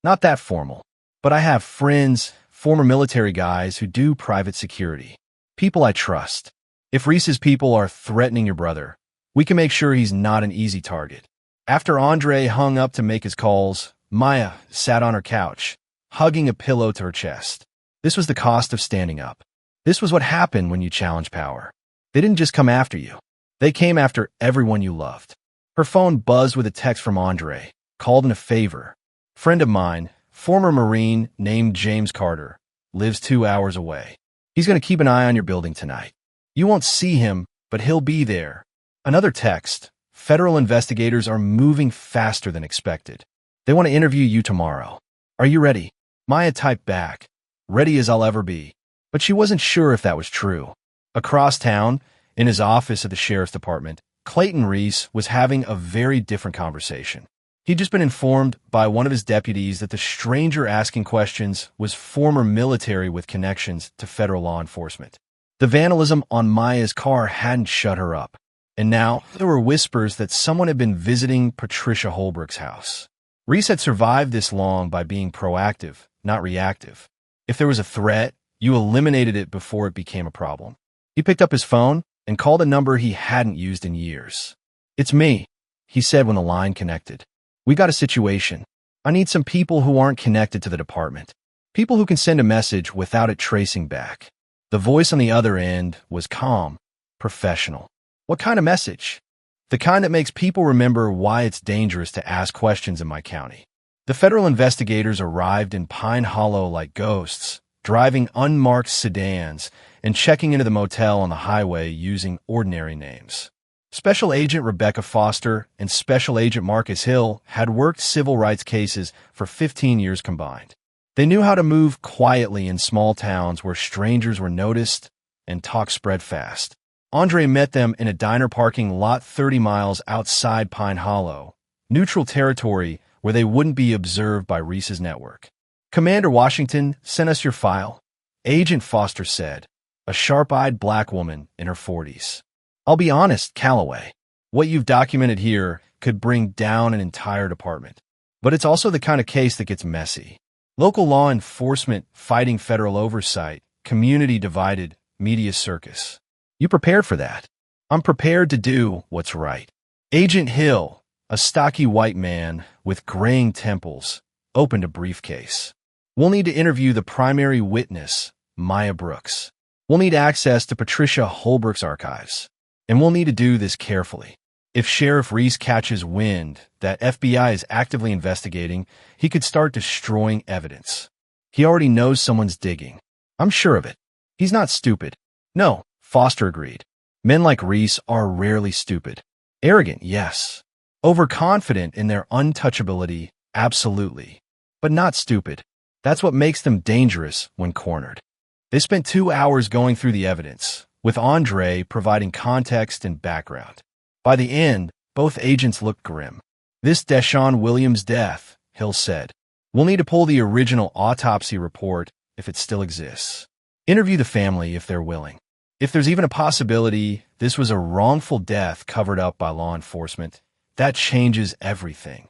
Not that formal. But I have friends, former military guys who do private security. People I trust. If Reese's people are threatening your brother, we can make sure he's not an easy target. After Andre hung up to make his calls, Maya sat on her couch, hugging a pillow to her chest. This was the cost of standing up. This was what happened when you challenge power. They didn't just come after you. They came after everyone you loved. Her phone buzzed with a text from Andre, called in a favor. Friend of mine, former Marine named James Carter, lives 2 hours away. He's going to keep an eye on your building tonight. You won't see him, but he'll be there. Another text. Federal investigators are moving faster than expected. They want to interview you tomorrow. Are you ready? Maya typed back, ready as I'll ever be. But she wasn't sure if that was true. Across town, in his office at the sheriff's department, Clayton Reese was having a very different conversation. He'd just been informed by one of his deputies that the stranger asking questions was former military with connections to federal law enforcement. The vandalism on Maya's car hadn't shut her up. And now there were whispers that someone had been visiting Patricia Holbrook's house. Reese had survived this long by being proactive, not reactive. If there was a threat, you eliminated it before it became a problem. He picked up his phone and called a number he hadn't used in years. It's me, he said when the line connected. We got a situation. I need some people who aren't connected to the department. People who can send a message without it tracing back. The voice on the other end was calm, professional. What kind of message? The kind that makes people remember why it's dangerous to ask questions in my county. The federal investigators arrived in Pine Hollow like ghosts, driving unmarked sedans and checking into the motel on the highway using ordinary names. Special Agent Rebecca Foster and Special Agent Marcus Hill had worked civil rights cases for 15 years combined. They knew how to move quietly in small towns where strangers were noticed and talk spread fast. Andre met them in a diner parking lot 30 miles outside Pine Hollow, neutral territory where they wouldn't be observed by Reese's network. "Commander Washington sent us your file," Agent Foster said, a sharp-eyed black woman in her 40s. "I'll be honest, Calloway, what you've documented here could bring down an entire department. But it's also the kind of case that gets messy. Local law enforcement fighting federal oversight, community divided, media circus. You prepared for that?" "I'm prepared to do what's right." Agent Hill, a stocky white man with graying temples, opened a briefcase. "We'll need to interview the primary witness, Maya Brooks. We'll need access to Patricia Holbrook's archives. And we'll need to do this carefully. If Sheriff Reese catches wind that FBI is actively investigating, he could start destroying evidence. He already knows someone's digging. I'm sure of it. He's not stupid." "No," Foster agreed. "Men like Reese are rarely stupid. Arrogant, yes. Overconfident in their untouchability, absolutely. But not stupid. That's what makes them dangerous when cornered." They spent 2 hours going through the evidence, with Andre providing context and background. By the end, both agents looked grim. "This Deshaun Williams' death," Hill said. "We'll need to pull the original autopsy report if it still exists. Interview the family if they're willing. If there's even a possibility this was a wrongful death covered up by law enforcement, that changes everything."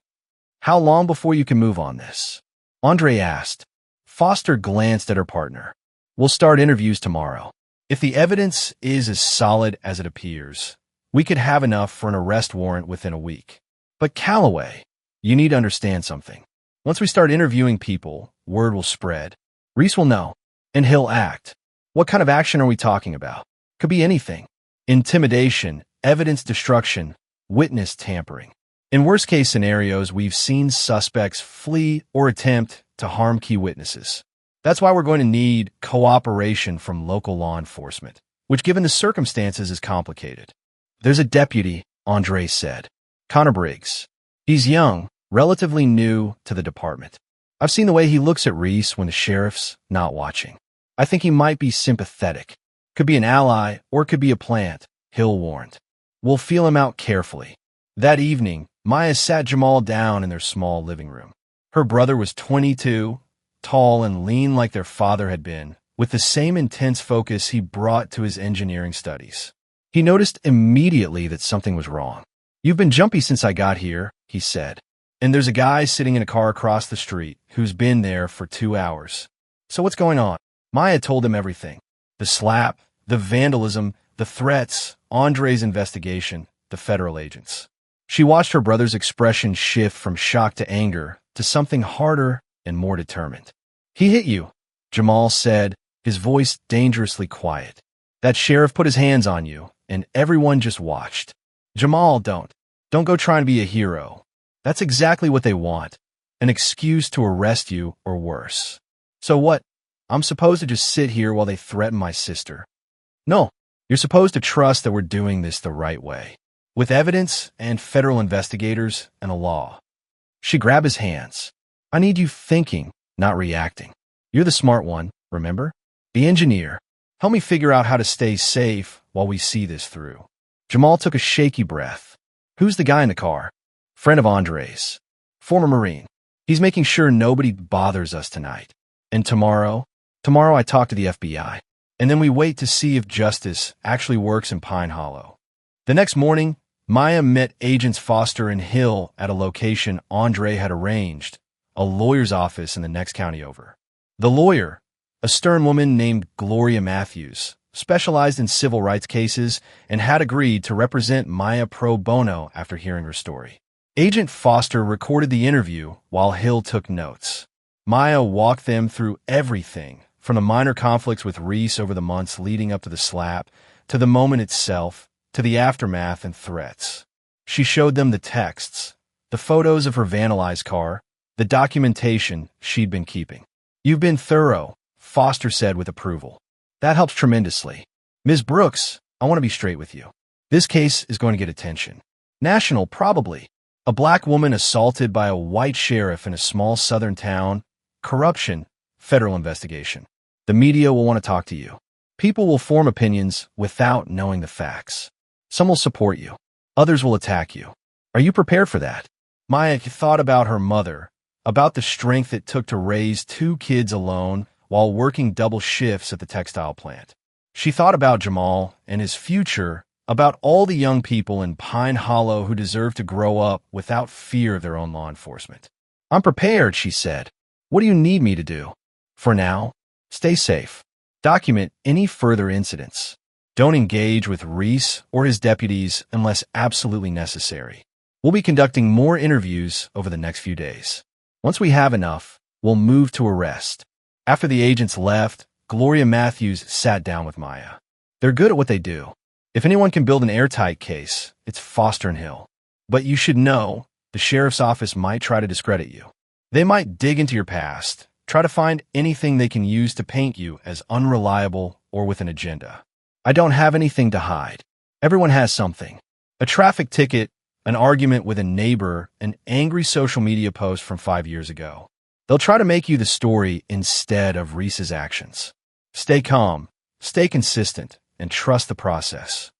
"How long before you can move on this?" Andre asked. Foster glanced at her partner. "We'll start interviews tomorrow. If the evidence is as solid as it appears, we could have enough for an arrest warrant within a week. But Calloway, you need to understand something. Once we start interviewing people, word will spread. Reese will know, and he'll act. What kind of action are we talking about? Could be anything. Intimidation, evidence destruction, witness tampering. In worst-case scenarios, we've seen suspects flee or attempt to harm key witnesses. That's why we're going to need cooperation from local law enforcement, which given the circumstances is complicated." "There's a deputy," Andre said. "Connor Briggs. He's young, relatively new to the department. I've seen the way he looks at Reese when the sheriff's not watching. I think he might be sympathetic. Could be an ally or could be a plant," Hill warned. "We'll feel him out carefully." That evening, Maya sat Jamal down in their small living room. Her brother was 22, tall and lean like their father had been, with the same intense focus he brought to his engineering studies. He noticed immediately that something was wrong. "You've been jumpy since I got here," he said. "And there's a guy sitting in a car across the street who's been there for 2 hours. So what's going on?" Maya told him everything. The slap, the vandalism, the threats, Andre's investigation, the federal agents. She watched her brother's expression shift from shock to anger to something harder and more determined. "He hit you," Jamal said, his voice dangerously quiet. "That sheriff put his hands on you, and everyone just watched. Jamal, don't go trying to be a hero. That's exactly what they want, an excuse to arrest you or worse. So what? I'm supposed to just sit here while they threaten my sister? No, you're supposed to trust that we're doing this the right way, with evidence and federal investigators and a law." She grabbed his hands. "I need you thinking, not reacting. You're the smart one, remember? The engineer. Help me figure out how to stay safe while we see this through." Jamal took a shaky breath. "Who's the guy in the car?" "Friend of Andre's. Former Marine. He's making sure nobody bothers us tonight. And tomorrow I talk to the FBI. And then we wait to see if justice actually works in Pine Hollow." The next morning, Maya met Agents Foster and Hill at a location Andre had arranged, a lawyer's office in the next county over. The lawyer, a stern woman named Gloria Matthews, specialized in civil rights cases and had agreed to represent Maya pro bono after hearing her story. Agent Foster recorded the interview while Hill took notes. Maya walked them through everything, from the minor conflicts with Reese over the months leading up to the slap, to the moment itself, to the aftermath and threats. She showed them the texts, the photos of her vandalized car, the documentation she'd been keeping. "You've been thorough," Foster said with approval. "That helps tremendously. Ms. Brooks, I want to be straight with you. This case is going to get attention. National, probably. A black woman assaulted by a white sheriff in a small southern town. Corruption, federal investigation. The media will want to talk to you. People will form opinions without knowing the facts. Some will support you. Others will attack you. Are you prepared for that? Maya thought about her mother, about the strength it took to raise 2 kids alone while working double shifts at the textile plant. She thought about Jamal and his future, about all the young people in Pine Hollow who deserve to grow up without fear of their own law enforcement. I'm prepared, she said. What do you need me to do? For now, stay safe. Document any further incidents. Don't engage with Reese or his deputies unless absolutely necessary. We'll be conducting more interviews over the next few days. Once we have enough, we'll move to arrest. After the agents left, Gloria Matthews sat down with Maya. They're good at what they do. If anyone can build an airtight case, it's Foster and Hill. But you should know, the sheriff's office might try to discredit you. They might dig into your past, try to find anything they can use to paint you as unreliable or with an agenda. I don't have anything to hide. Everyone has something. A traffic ticket, an argument with a neighbor, an angry social media post from 5 years ago. They'll try to make you the story instead of Reese's actions. Stay calm, stay consistent, and trust the process.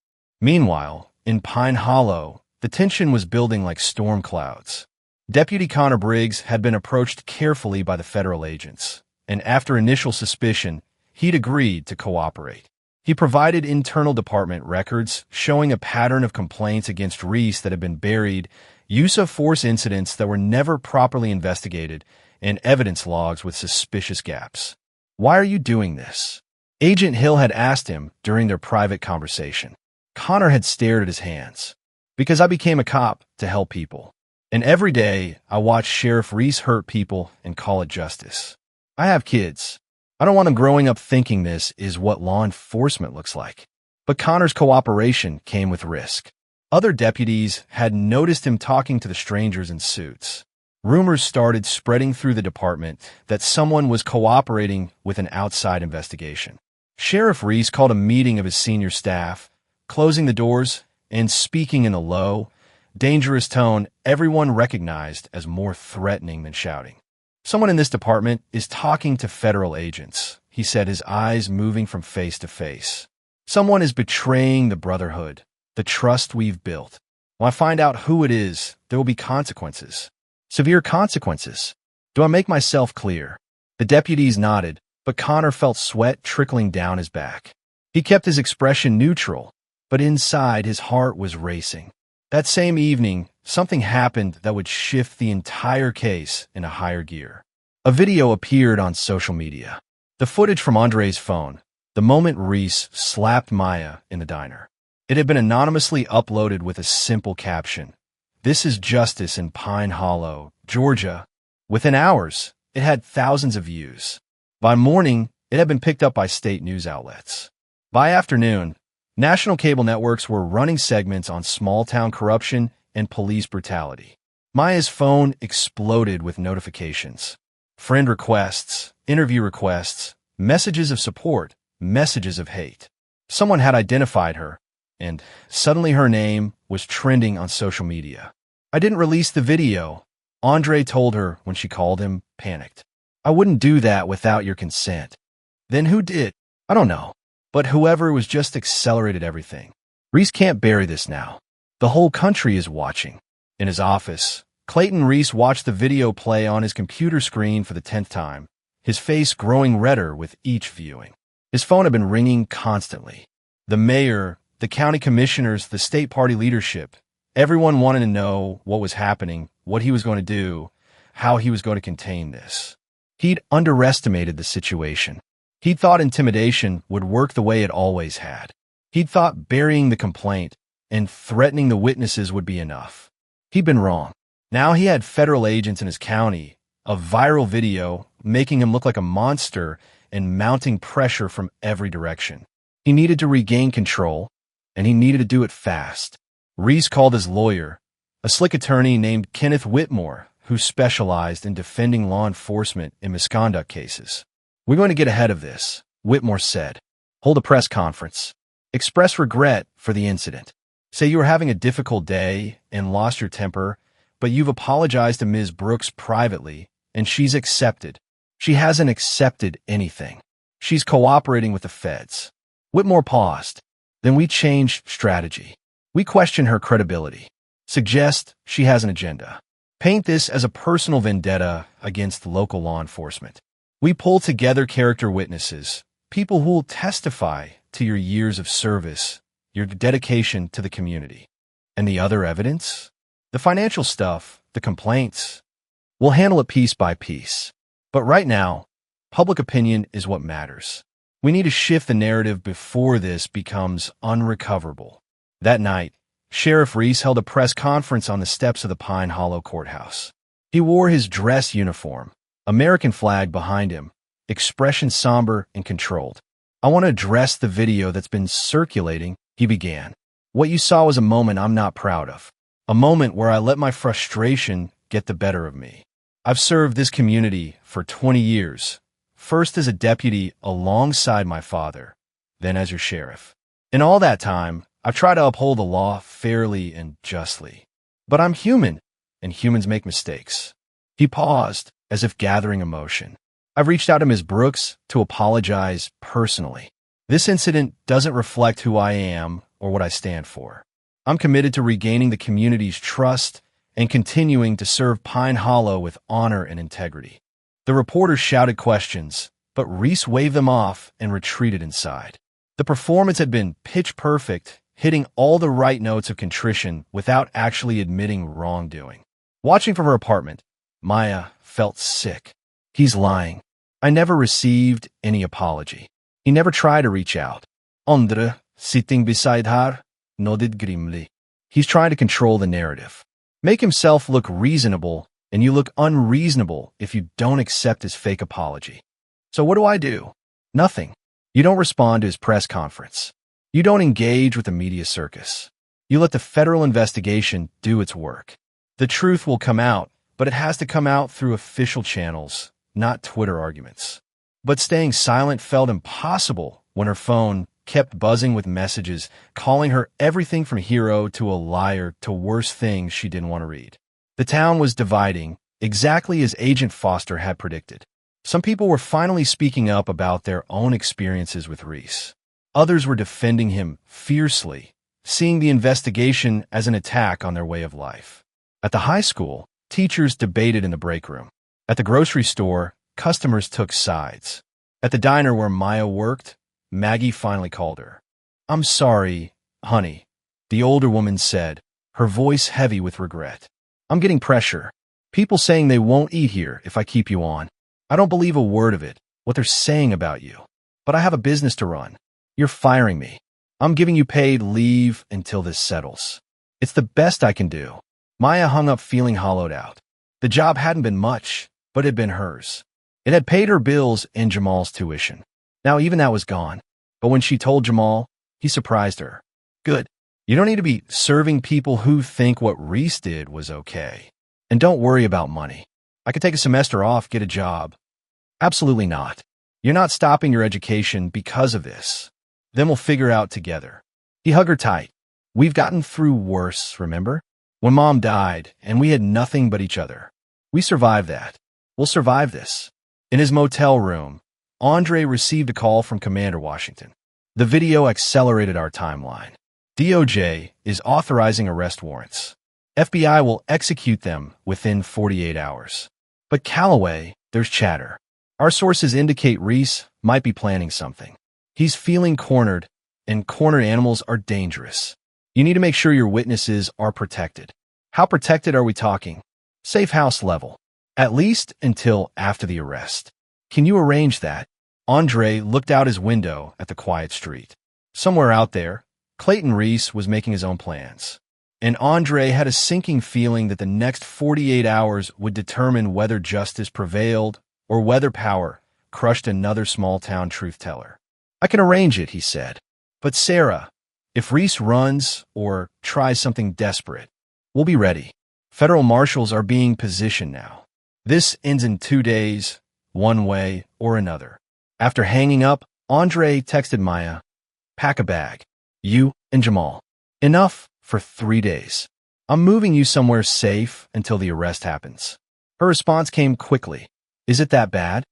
Meanwhile, in Pine Hollow, the tension was building like storm clouds. Deputy Connor Briggs had been approached carefully by the federal agents, and after initial suspicion, he'd agreed to cooperate. He provided internal department records showing a pattern of complaints against Reese that had been buried, use of force incidents that were never properly investigated, and evidence logs with suspicious gaps. Why are you doing this? Agent Hill had asked him during their private conversation. Connor had stared at his hands. Because I became a cop to help people. And every day, I watch Sheriff Reese hurt people and call it justice. I have kids. I don't want them growing up thinking this is what law enforcement looks like. But Connor's cooperation came with risk. Other deputies had noticed him talking to the strangers in suits. Rumors started spreading through the department that someone was cooperating with an outside investigation. Sheriff Reese called a meeting of his senior staff, closing the doors and speaking in a low, dangerous tone everyone recognized as more threatening than shouting. Someone in this department is talking to federal agents, he said, his eyes moving from face to face. Someone is betraying the brotherhood, the trust we've built. When I find out who it is, there will be consequences. Severe consequences. Do I make myself clear? The deputies nodded, but Connor felt sweat trickling down his back. He kept his expression neutral, but inside his heart was racing. That same evening, something happened that would shift the entire case in a higher gear. A video appeared on social media. The footage from Andre's phone, the moment Reese slapped Maya in the diner. It had been anonymously uploaded with a simple caption. This is justice in Pine Hollow, Georgia. Within hours, it had thousands of views. By morning, it had been picked up by state news outlets. By afternoon, national cable networks were running segments on small-town corruption and police brutality. Maya's phone exploded with notifications. Friend requests, interview requests, messages of support, messages of hate. Someone had identified her, and suddenly her name was trending on social media. I didn't release the video, Andre told her when she called him, panicked. I wouldn't do that without your consent. Then who did? I don't know. But whoever was just accelerated everything. Reese can't bury this now. The whole country is watching. In his office, Clayton Reese watched the video play on his computer screen for the 10th time, his face growing redder with each viewing. His phone had been ringing constantly. The mayor, the county commissioners, the state party leadership, everyone wanted to know what was happening, what he was going to do, how he was going to contain this. He'd underestimated the situation. He'd thought intimidation would work the way it always had. He'd thought burying the complaint and threatening the witnesses would be enough. He'd been wrong. Now he had federal agents in his county, a viral video making him look like a monster and mounting pressure from every direction. He needed to regain control, and he needed to do it fast. Reese called his lawyer, a slick attorney named Kenneth Whitmore, who specialized in defending law enforcement in misconduct cases. We're going to get ahead of this, Whitmore said. Hold a press conference. Express regret for the incident. Say you were having a difficult day and lost your temper, but you've apologized to Ms. Brooks privately, and she's accepted. She hasn't accepted anything. She's cooperating with the feds. Whitmore paused. Then we changed strategy. We question her credibility. Suggest she has an agenda. Paint this as a personal vendetta against local law enforcement. We pull together character witnesses, people who will testify to your years of service, your dedication to the community. And the other evidence? The financial stuff, the complaints. We'll handle it piece by piece. But right now, public opinion is what matters. We need to shift the narrative before this becomes unrecoverable. That night, Sheriff Reese held a press conference on the steps of the Pine Hollow courthouse. He wore his dress uniform, American flag behind him, expression somber and controlled. "I want to address the video that's been circulating," he began. "What you saw was a moment I'm not proud of. A moment where I let my frustration get the better of me. I've served this community for 20 years, first as a deputy alongside my father, then as your sheriff. In all that time, I've tried to uphold the law fairly and justly. But I'm human, and humans make mistakes." He paused, as if gathering emotion. "I've reached out to Ms. Brooks to apologize personally. This incident doesn't reflect who I am or what I stand for. I'm committed to regaining the community's trust and continuing to serve Pine Hollow with honor and integrity." The reporters shouted questions, but Reese waved them off and retreated inside. The performance had been pitch perfect, hitting all the right notes of contrition without actually admitting wrongdoing. Watching from her apartment, Maya felt sick. He's lying. I never received any apology. He never tried to reach out. Andre, sitting beside her, nodded grimly. He's trying to control the narrative. Make himself look reasonable, and you look unreasonable if you don't accept his fake apology. So what do? Nothing. You don't respond to his press conference. You don't engage with the media circus. You let the federal investigation do its work. The truth will come out, but it has to come out through official channels, not Twitter arguments. But staying silent felt impossible when her phone kept buzzing with messages calling her everything from hero to a liar to worse things she didn't want to read. The town was dividing, exactly as Agent Foster had predicted. Some people were finally speaking up about their own experiences with Reese. Others were defending him fiercely, seeing the investigation as an attack on their way of life. At the high school, teachers debated in the break room. At the grocery store, customers took sides. At the diner where Maya worked, Maggie finally called her. "I'm sorry, honey," the older woman said, her voice heavy with regret. "I'm getting pressure. People saying they won't eat here if I keep you on. I don't believe a word of it, what they're saying about you. But I have a business to run. You're firing me. I'm giving you paid leave until this settles. It's the best I can do." Maya hung up feeling hollowed out. The job hadn't been much, but it had been hers. It had paid her bills and Jamal's tuition. Now even that was gone. But when she told Jamal, he surprised her. "Good. You don't need to be serving people who think what Reese did was okay. And don't worry about money. I could take a semester off, get a job." "Absolutely not. You're not stopping your education because of this. Then we'll figure out together." He hugged her tight. "We've gotten through worse, remember? When Mom died, and we had nothing but each other. We survived that. We'll survive this." In his motel room, Andre received a call from Commander Washington. The video accelerated our timeline. DOJ is authorizing arrest warrants. FBI will execute them within 48 hours. But Calloway, there's chatter. Our sources indicate Reese might be planning something. He's feeling cornered, and cornered animals are dangerous. You need to make sure your witnesses are protected. How protected are we talking? Safe house level. At least until after the arrest. Can you arrange that? Andre looked out his window at the quiet street. Somewhere out there, Clayton Reese was making his own plans. And Andre had a sinking feeling that the next 48 hours would determine whether justice prevailed or whether power crushed another small-town truth-teller. "I can arrange it," he said. "But Sarah, if Reese runs or tries something desperate, we'll be ready. Federal marshals are being positioned now. This ends in 2 days, one way or another." After hanging up, Andre texted Maya, "Pack a bag. You and Jamal. Enough for 3 days. I'm moving you somewhere safe until the arrest happens." Her response came quickly. "Is it that bad?"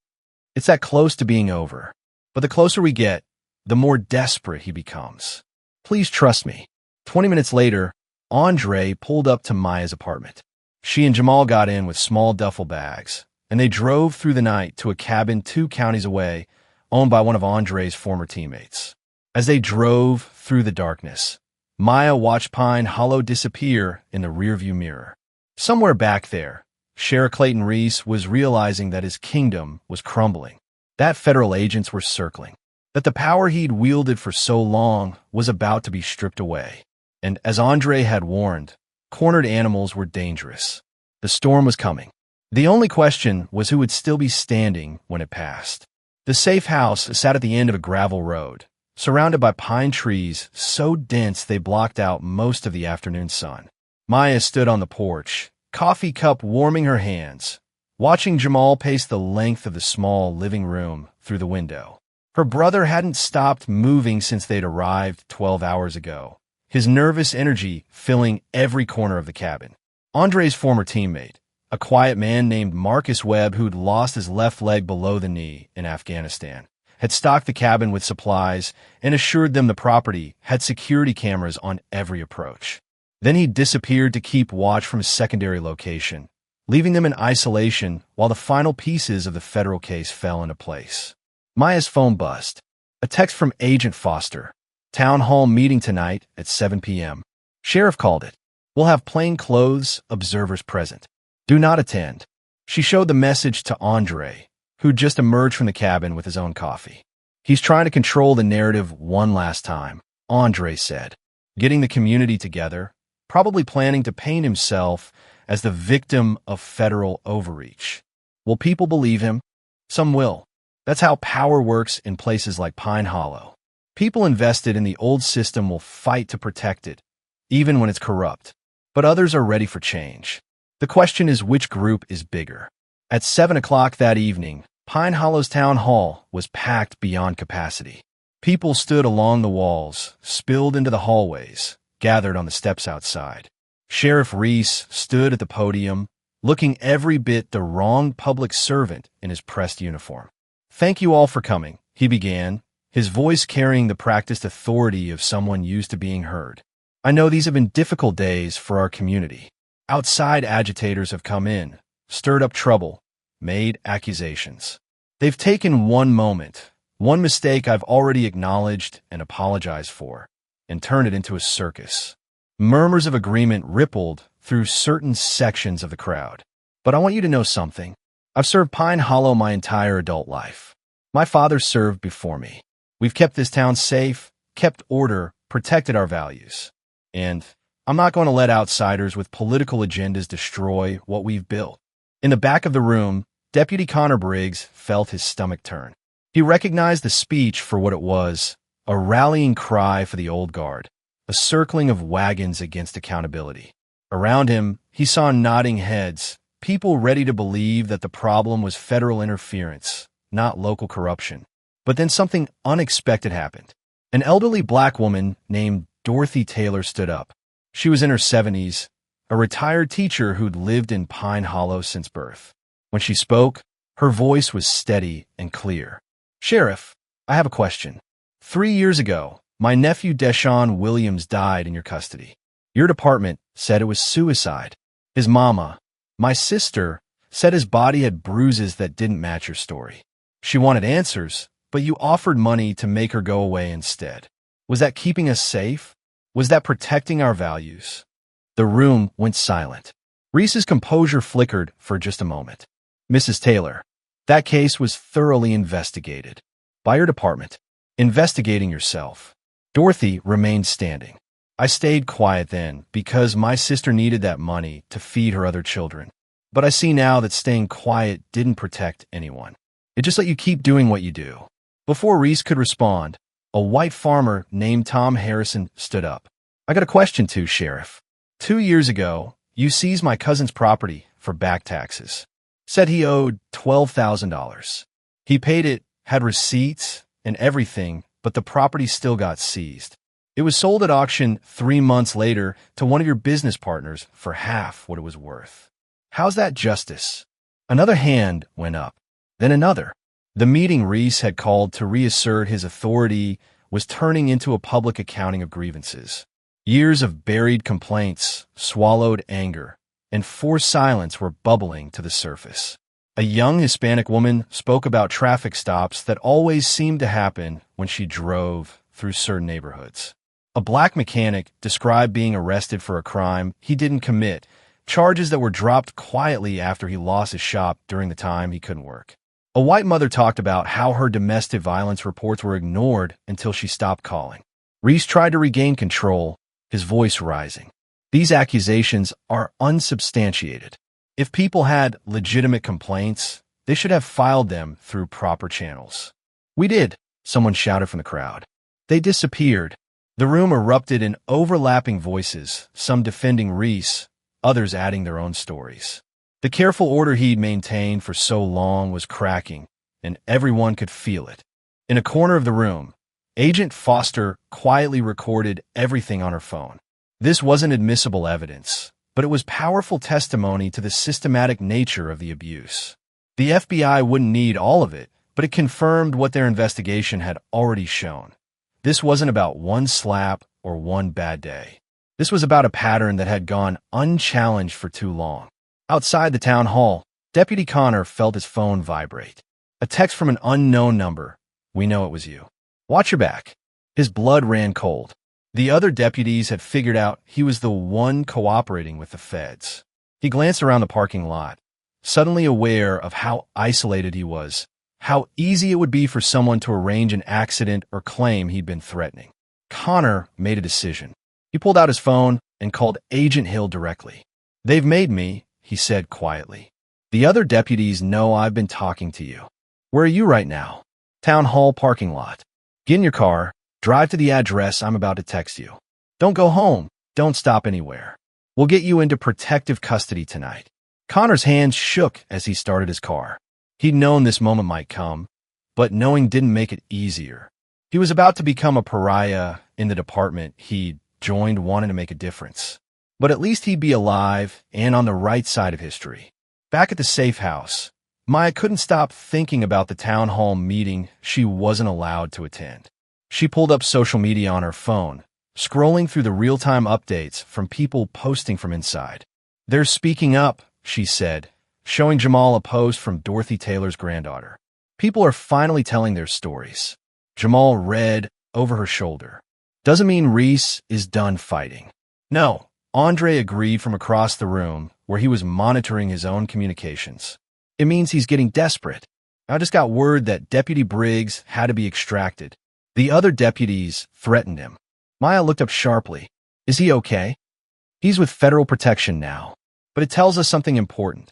It's that close to being over. But the closer we get, the more desperate he becomes. Please trust me. 20 minutes later, Andre pulled up to Maya's apartment. She and Jamal got in with small duffel bags, and they drove through the night to a cabin 2 counties away, owned by one of Andre's former teammates. As they drove through the darkness, Maya watched Pine Hollow disappear in the rearview mirror. Somewhere back there, Sheriff Clayton Reese was realizing that his kingdom was crumbling, that federal agents were circling, that the power he'd wielded for so long was about to be stripped away. And as Andre had warned, cornered animals were dangerous. The storm was coming. The only question was who would still be standing when it passed. The safe house sat at the end of a gravel road, surrounded by pine trees so dense they blocked out most of the afternoon sun. Maya stood on the porch, coffee cup warming her hands, watching Jamal pace the length of the small living room through the window. Her brother hadn't stopped moving since they'd arrived 12 hours ago, his nervous energy filling every corner of the cabin. Andre's former teammate, a quiet man named Marcus Webb who'd lost his left leg below the knee in Afghanistan, had stocked the cabin with supplies and assured them the property had security cameras on every approach. Then he disappeared to keep watch from his secondary location, leaving them in isolation while the final pieces of the federal case fell into place. Maya's phone buzzed. A text from Agent Foster. Town hall meeting tonight at 7 p.m. Sheriff called it. We'll have plainclothes observers present. Do not attend. She showed the message to Andre, who'd just emerged from the cabin with his own coffee. He's trying to control the narrative one last time, Andre said, getting the community together, probably planning to paint himself as the victim of federal overreach. Will people believe him? Some will. That's how power works in places like Pine Hollow. People invested in the old system will fight to protect it, even when it's corrupt. But others are ready for change. The question is which group is bigger. At 7 o'clock that evening, Pine Hollow's town hall was packed beyond capacity. People stood along the walls, spilled into the hallways, gathered on the steps outside. Sheriff Reese stood at the podium, looking every bit the wrong public servant in his pressed uniform. Thank you all for coming, he began, his voice carrying the practiced authority of someone used to being heard. I know these have been difficult days for our community. Outside agitators have come in, stirred up trouble, made accusations. They've taken one moment, one mistake I've already acknowledged and apologized for, and turned it into a circus. Murmurs of agreement rippled through certain sections of the crowd. But I want you to know something. I've served Pine Hollow my entire adult life. My father served before me. We've kept this town safe, kept order, protected our values. And I'm not going to let outsiders with political agendas destroy what we've built. In the back of the room, Deputy Connor Briggs felt his stomach turn. He recognized the speech for what it was, a rallying cry for the old guard, a circling of wagons against accountability. Around him, he saw nodding heads, people ready to believe that the problem was federal interference, not local corruption. But then something unexpected happened. An elderly black woman named Dorothy Taylor stood up. She was in her 70s, a retired teacher who'd lived in Pine Hollow since birth. When she spoke, her voice was steady and clear. Sheriff, I have a question. 3 years ago, my nephew Deshaun Williams died in your custody. Your department said it was suicide. His mama, my sister, said his body had bruises that didn't match your story. She wanted answers, but you offered money to make her go away instead. Was that keeping us safe? Was that protecting our values? The room went silent. Reese's composure flickered for just a moment. Mrs. Taylor, that case was thoroughly investigated. By your department. Investigating yourself. Dorothy remained standing. I stayed quiet then because my sister needed that money to feed her other children. But I see now that staying quiet didn't protect anyone. It just let you keep doing what you do. Before Reese could respond, a white farmer named Tom Harrison stood up. I got a question too, Sheriff. 2 years ago, you seized my cousin's property for back taxes. Said he owed $12,000. He paid it, had receipts and everything, but the property still got seized. It was sold at auction 3 months later to one of your business partners for half what it was worth. How's that justice? Another hand went up, then another. The meeting Reese had called to reassert his authority was turning into a public accounting of grievances. Years of buried complaints, swallowed anger, and forced silence were bubbling to the surface. A young Hispanic woman spoke about traffic stops that always seemed to happen when she drove through certain neighborhoods. A black mechanic described being arrested for a crime he didn't commit, charges that were dropped quietly after he lost his shop during the time he couldn't work. A white mother talked about how her domestic violence reports were ignored until she stopped calling. Reese tried to regain control, his voice rising. These accusations are unsubstantiated. If people had legitimate complaints, they should have filed them through proper channels. "We did," someone shouted from the crowd. "They disappeared." The room erupted in overlapping voices, some defending Reese, others adding their own stories. The careful order he'd maintained for so long was cracking, and everyone could feel it. In a corner of the room, Agent Foster quietly recorded everything on her phone. This wasn't admissible evidence, but it was powerful testimony to the systematic nature of the abuse. The FBI wouldn't need all of it, but it confirmed what their investigation had already shown. This wasn't about one slap or one bad day. This was about a pattern that had gone unchallenged for too long. Outside the town hall, Deputy Connor felt his phone vibrate. A text from an unknown number. "We know it was you. Watch your back." His blood ran cold. The other deputies had figured out he was the one cooperating with the feds. He glanced around the parking lot, suddenly aware of how isolated he was, how easy it would be for someone to arrange an accident or claim he'd been threatening. Connor made a decision. He pulled out his phone and called Agent Hill directly. "They've made me," he said quietly. "The other deputies know I've been talking to you. Where are you right now?" "Town hall parking lot." "Get in your car, drive to the address I'm about to text you. Don't go home. Don't stop anywhere. We'll get you into protective custody tonight." Connor's hands shook as he started his car. He'd known this moment might come, but knowing didn't make it easier. He was about to become a pariah in the department he'd joined wanting to make a difference. But at least he'd be alive and on the right side of history. Back at the safe house, Maya couldn't stop thinking about the town hall meeting she wasn't allowed to attend. She pulled up social media on her phone, scrolling through the real-time updates from people posting from inside. "They're speaking up," she said, showing Jamal a post from Dorothy Taylor's granddaughter. "People are finally telling their stories." Jamal read over her shoulder. "Doesn't mean Reese is done fighting." "No," Andre agreed from across the room where he was monitoring his own communications. "It means he's getting desperate. I just got word that Deputy Briggs had to be extracted. The other deputies threatened him." Maya looked up sharply. "Is he okay?" "He's with federal protection now. But it tells us something important.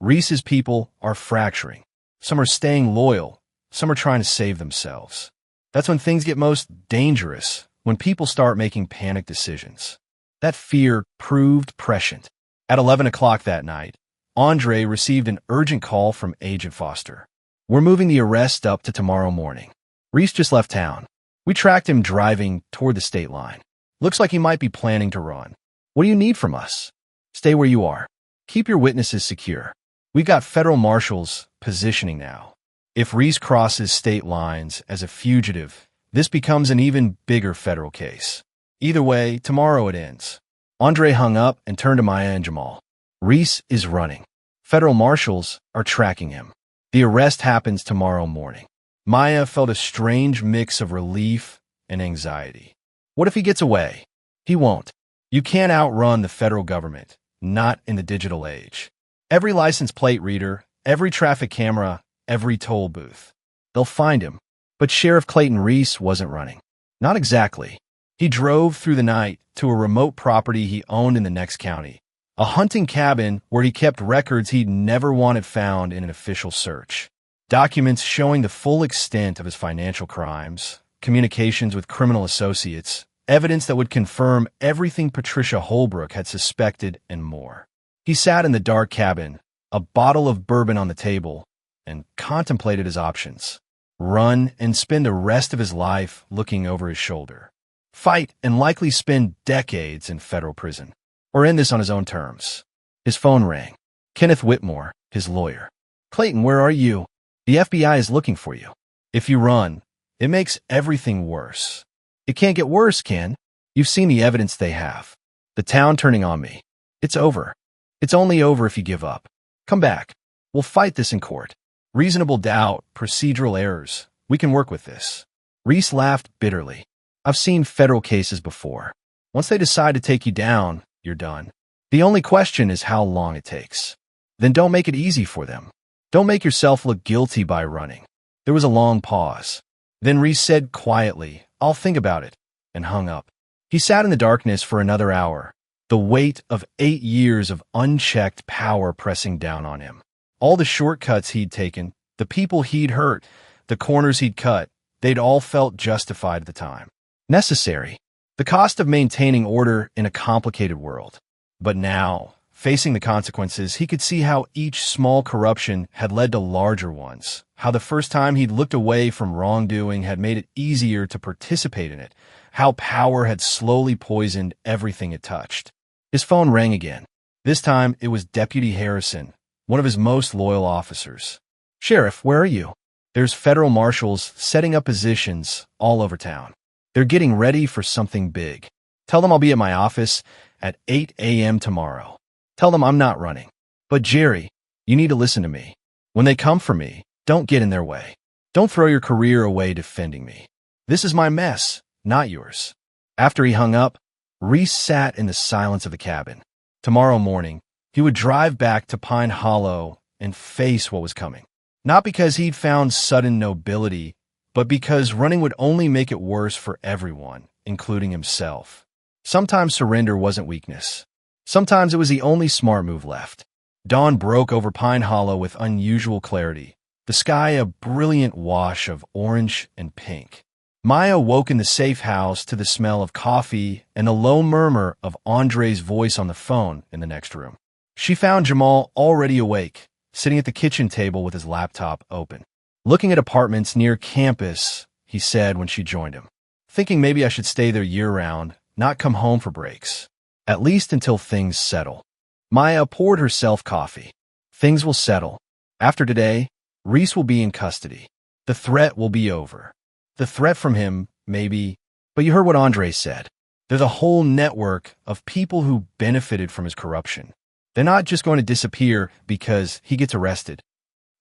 Reese's people are fracturing. Some are staying loyal. Some are trying to save themselves. That's when things get most dangerous, when people start making panic decisions." That fear proved prescient. At 11 o'clock that night, Andre received an urgent call from Agent Foster. "We're moving the arrest up to tomorrow morning. Reese just left town. We tracked him driving toward the state line. Looks like he might be planning to run. What do you need from us?" "Stay where you are. Keep your witnesses secure. We've got federal marshals positioning now. If Reese crosses state lines as a fugitive, this becomes an even bigger federal case. Either way, tomorrow it ends." Andre hung up and turned to Maya and Jamal. "Reese is running. Federal marshals are tracking him. The arrest happens tomorrow morning." Maya felt a strange mix of relief and anxiety. What if he gets away? He won't. You can't outrun the federal government, not in the digital age. Every license plate reader, every traffic camera, every toll booth. They'll find him. But Sheriff Clayton Reese wasn't running. Not exactly. He drove through the night to a remote property he owned in the next county, a hunting cabin where he kept records he'd never wanted found in an official search. Documents showing the full extent of his financial crimes, communications with criminal associates, evidence that would confirm everything Patricia Holbrook had suspected and more. He sat in the dark cabin, a bottle of bourbon on the table, and contemplated his options. Run and spend the rest of his life looking over his shoulder. Fight and likely spend decades in federal prison. Or end this on his own terms. His phone rang. Kenneth Whitmore, his lawyer. "Clayton, where are you?" The FBI is looking for you. If you run, it makes everything worse. It can't get worse, Ken. You've seen the evidence they have. The town turning on me. It's over. It's only over if you give up. Come back. We'll fight this in court. Reasonable doubt, procedural errors. We can work with this. Reese laughed bitterly. I've seen federal cases before. Once they decide to take you down, you're done. The only question is how long it takes. Then don't make it easy for them. Don't make yourself look guilty by running. There was a long pause. Then Reese said quietly, I'll think about it, and hung up. He sat in the darkness for another hour, the weight of 8 years of unchecked power pressing down on him. All the shortcuts he'd taken, the people he'd hurt, the corners he'd cut, they'd all felt justified at the time. Necessary. The cost of maintaining order in a complicated world. But now, facing the consequences, he could see how each small corruption had led to larger ones, how the first time he'd looked away from wrongdoing had made it easier to participate in it, how power had slowly poisoned everything it touched. His phone rang again. This time, it was Deputy Harrison, one of his most loyal officers. Sheriff, where are you? There's federal marshals setting up positions all over town. They're getting ready for something big. Tell them I'll be at my office at 8 a.m. tomorrow. Tell them I'm not running. But Jerry, you need to listen to me. When they come for me, don't get in their way. Don't throw your career away defending me. This is my mess, not yours. After he hung up, Reese sat in the silence of the cabin. Tomorrow morning, he would drive back to Pine Hollow and face what was coming. Not because he'd found sudden nobility, but because running would only make it worse for everyone, including himself. Sometimes surrender wasn't weakness. Sometimes it was the only smart move left. Dawn broke over Pine Hollow with unusual clarity, the sky a brilliant wash of orange and pink. Maya woke in the safe house to the smell of coffee and the low murmur of Andre's voice on the phone in the next room. She found Jamal already awake, sitting at the kitchen table with his laptop open. Looking at apartments near campus, he said when she joined him. Thinking maybe I should stay there year-round, not come home for breaks. At least until things settle. Maya poured herself coffee. Things will settle. After today, Reese will be in custody. The threat will be over. The threat from him, maybe, but you heard what Andre said. There's a whole network of people who benefited from his corruption. They're not just going to disappear because he gets arrested.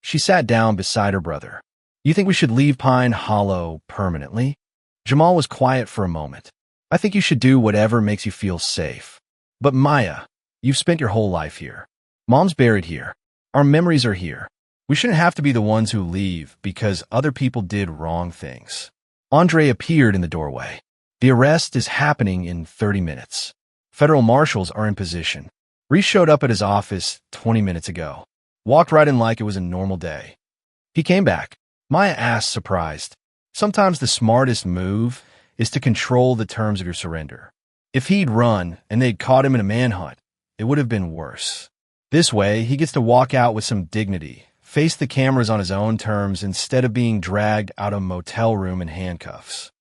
She sat down beside her brother. You think we should leave Pine Hollow permanently? Jamal was quiet for a moment. I think you should do whatever makes you feel safe. But Maya, you've spent your whole life here. Mom's buried here. Our memories are here. We shouldn't have to be the ones who leave because other people did wrong things. Andre appeared in the doorway. The arrest is happening in 30 minutes. Federal marshals are in position. Reese showed up at his office 20 minutes ago. Walked right in like it was a normal day. He came back. Maya asked, surprised. Sometimes the smartest move is to control the terms of your surrender. If he'd run and they'd caught him in a manhunt, it would have been worse. This way, he gets to walk out with some dignity, face the cameras on his own terms instead of being dragged out of a motel room in handcuffs.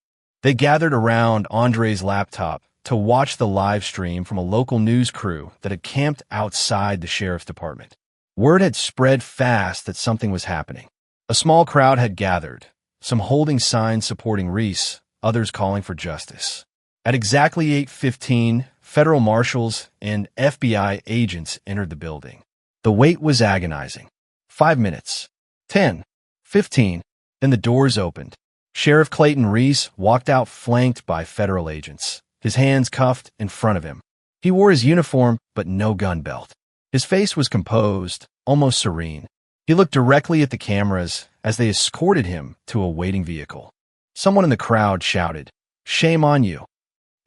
They gathered around Andre's laptop to watch the live stream from a local news crew that had camped outside the sheriff's department. Word had spread fast that something was happening. A small crowd had gathered, some holding signs supporting Reese, others calling for justice. At exactly 8:15, federal marshals and FBI agents entered the building. The wait was agonizing. 5 minutes. 10. 15. Then the doors opened. Sheriff Clayton Reese walked out flanked by federal agents, his hands cuffed in front of him. He wore his uniform, but no gun belt. His face was composed, almost serene. He looked directly at the cameras as they escorted him to a waiting vehicle. Someone in the crowd shouted, "Shame on you."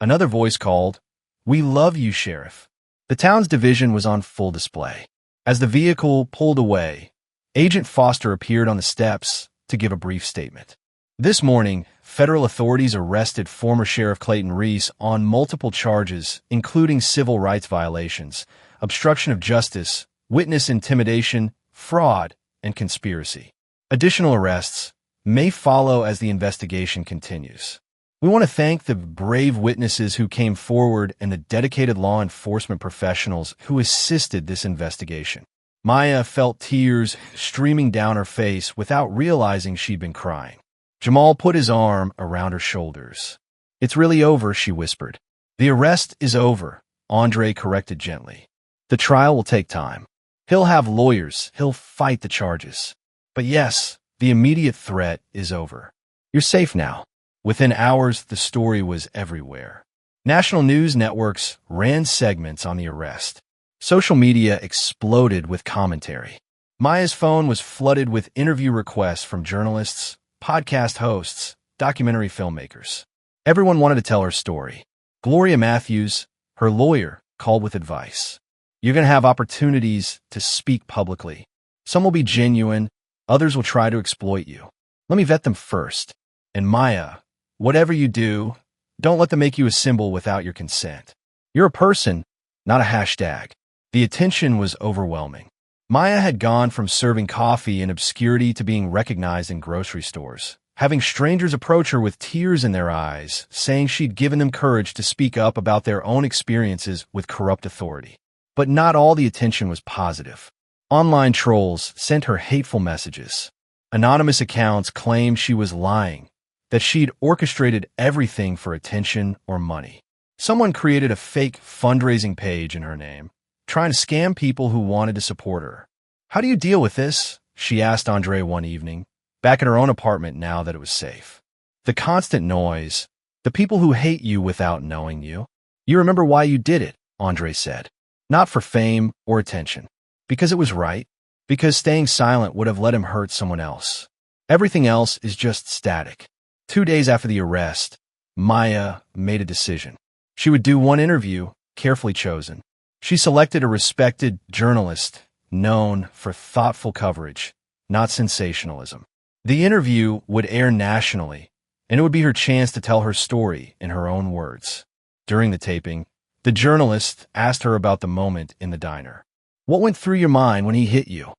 Another voice called, "We love you, Sheriff." The town's division was on full display. As the vehicle pulled away, Agent Foster appeared on the steps to give a brief statement. This morning, federal authorities arrested former Sheriff Clayton Reese on multiple charges, including civil rights violations, obstruction of justice, witness intimidation, fraud, and conspiracy. Additional arrests may follow as the investigation continues. We want to thank the brave witnesses who came forward and the dedicated law enforcement professionals who assisted this investigation. Maya felt tears streaming down her face without realizing she'd been crying. Jamal put his arm around her shoulders. "It's really over," she whispered. "The arrest is over," Andre corrected gently. "The trial will take time. He'll have lawyers. He'll fight the charges. But yes, the immediate threat is over. You're safe now." Within hours, the story was everywhere. National news networks ran segments on the arrest. Social media exploded with commentary. Maya's phone was flooded with interview requests from journalists, podcast hosts, documentary filmmakers. Everyone wanted to tell her story. Gloria Matthews, her lawyer, called with advice. "You're going to have opportunities to speak publicly. Some will be genuine, others will try to exploit you. Let me vet them first. And Maya, whatever you do, don't let them make you a symbol without your consent. You're a person, not a hashtag." The attention was overwhelming. Maya had gone from serving coffee in obscurity to being recognized in grocery stores, having strangers approach her with tears in their eyes, saying she'd given them courage to speak up about their own experiences with corrupt authority. But not all the attention was positive. Online trolls sent her hateful messages. Anonymous accounts claimed she was lying, that she'd orchestrated everything for attention or money. Someone created a fake fundraising page in her name, trying to scam people who wanted to support her. "How do you deal with this?" she asked Andre one evening, back in her own apartment now that it was safe. "The constant noise, the people who hate you without knowing you." "You remember why you did it," Andre said. "Not for fame or attention. Because it was right. Because staying silent would have let him hurt someone else. Everything else is just static." 2 days after the arrest, Maya made a decision. She would do one interview, carefully chosen. She selected a respected journalist known for thoughtful coverage, not sensationalism. The interview would air nationally, and it would be her chance to tell her story in her own words. During the taping, the journalist asked her about the moment in the diner. "What went through your mind when he hit you?"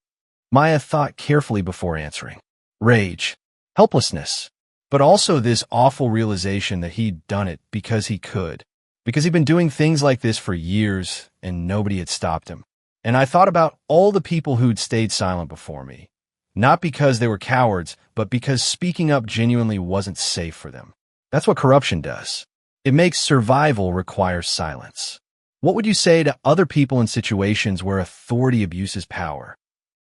Maya thought carefully before answering. "Rage, helplessness, but also this awful realization that he'd done it because he could. Because he'd been doing things like this for years and nobody had stopped him. And I thought about all the people who'd stayed silent before me. Not because they were cowards, but because speaking up genuinely wasn't safe for them. That's what corruption does. It makes survival require silence." What would you say to other people in situations where authority abuses power?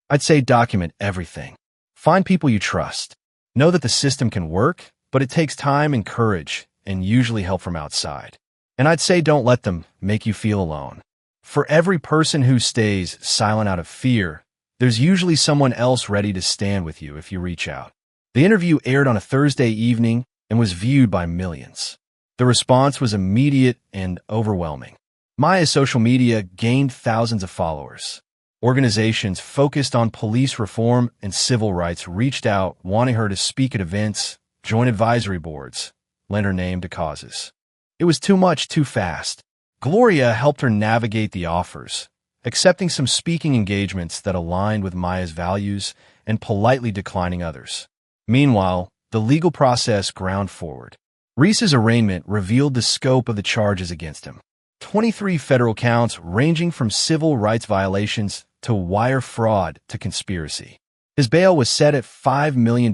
"I'd say document everything. Find people you trust. Know that the system can work, but it takes time and courage, and usually help from outside. And I'd say don't let them make you feel alone. For every person who stays silent out of fear, there's usually someone else ready to stand with you if you reach out." The interview aired on a Thursday evening and was viewed by millions. The response was immediate and overwhelming. Maya's social media gained thousands of followers. Organizations focused on police reform and civil rights reached out, wanting her to speak at events, join advisory boards, lend her name to causes. It was too much, too fast. Gloria helped her navigate the offers, accepting some speaking engagements that aligned with Maya's values and politely declining others. Meanwhile, the legal process ground forward. Reese's arraignment revealed the scope of the charges against him. 23 federal counts ranging from civil rights violations to wire fraud to conspiracy. His bail was set at $5 million,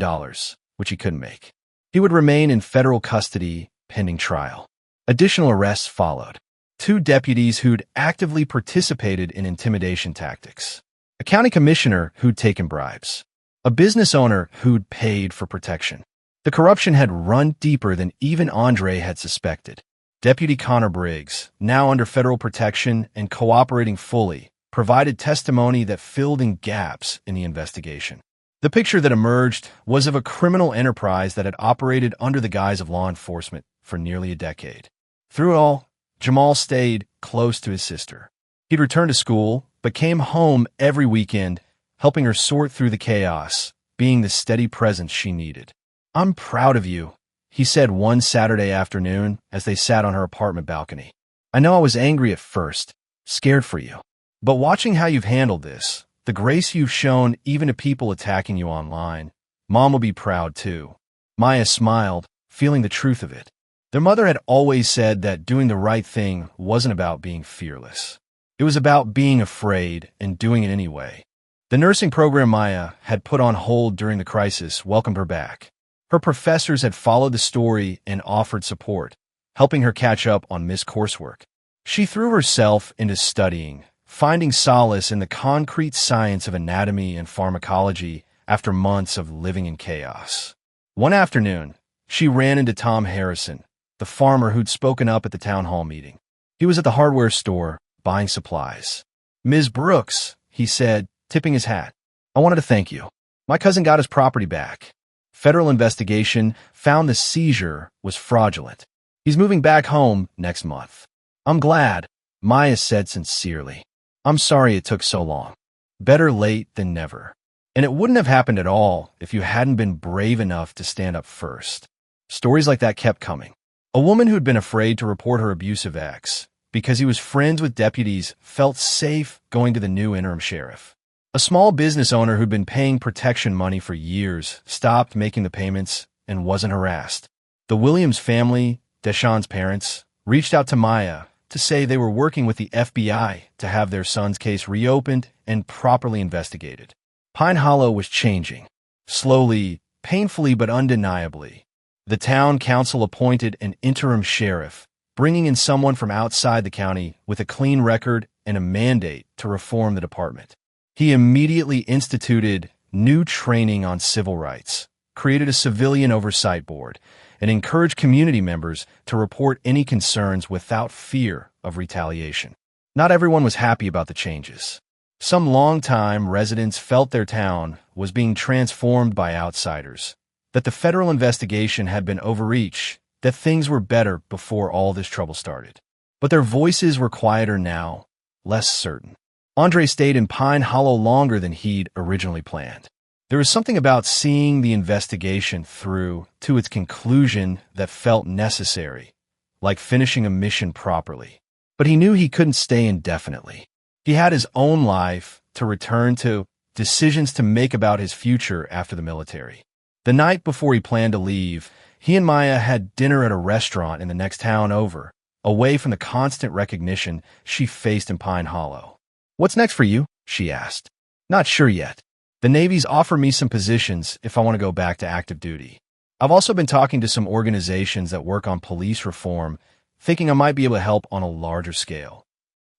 which he couldn't make. He would remain in federal custody pending trial. Additional arrests followed. 2 deputies who'd actively participated in intimidation tactics. A county commissioner who'd taken bribes. A business owner who'd paid for protection. The corruption had run deeper than even Andre had suspected. Deputy Connor Briggs, now under federal protection and cooperating fully, provided testimony that filled in gaps in the investigation. The picture that emerged was of a criminal enterprise that had operated under the guise of law enforcement for nearly a decade. Through it all, Jamal stayed close to his sister. He'd returned to school, but came home every weekend, helping her sort through the chaos, being the steady presence she needed. "I'm proud of you," he said one Saturday afternoon as they sat on her apartment balcony. "I know I was angry at first, scared for you. But watching how you've handled this, the grace you've shown even to people attacking you online, Mom will be proud too." Maya smiled, feeling the truth of it. Their mother had always said that doing the right thing wasn't about being fearless. It was about being afraid and doing it anyway. The nursing program Maya had put on hold during the crisis welcomed her back. Her professors had followed the story and offered support, helping her catch up on missed coursework. She threw herself into studying, finding solace in the concrete science of anatomy and pharmacology after months of living in chaos. One afternoon, she ran into Tom Harrison, the farmer who'd spoken up at the town hall meeting. He was at the hardware store, buying supplies. "Ms. Brooks," he said, tipping his hat, "I wanted to thank you. My cousin got his property back. Federal investigation found the seizure was fraudulent. He's moving back home next month." "I'm glad," Maya said sincerely. "I'm sorry it took so long. Better late than never. And it wouldn't have happened at all if you hadn't been brave enough to stand up first." Stories like that kept coming. A woman who'd been afraid to report her abusive ex because he was friends with deputies felt safe going to the new interim sheriff. A small business owner who'd been paying protection money for years stopped making the payments and wasn't harassed. The Williams family, Deshawn's parents, reached out to Maya to say they were working with the FBI to have their son's case reopened and properly investigated. Pine Hollow was changing. Slowly, painfully, but undeniably. The town council appointed an interim sheriff, bringing in someone from outside the county with a clean record and a mandate to reform the department. He immediately instituted new training on civil rights, created a civilian oversight board, and encouraged community members to report any concerns without fear of retaliation. Not everyone was happy about the changes. Some longtime residents felt their town was being transformed by outsiders, that the federal investigation had been overreach, that things were better before all this trouble started. But their voices were quieter now, less certain. Andre stayed in Pine Hollow longer than he'd originally planned. There was something about seeing the investigation through to its conclusion that felt necessary, like finishing a mission properly. But he knew he couldn't stay indefinitely. He had his own life to return to, decisions to make about his future after the military. The night before he planned to leave, he and Maya had dinner at a restaurant in the next town over, away from the constant recognition she faced in Pine Hollow. "What's next for you?" she asked. "Not sure yet. The Navy's offered me some positions if I want to go back to active duty. I've also been talking to some organizations that work on police reform, thinking I might be able to help on a larger scale."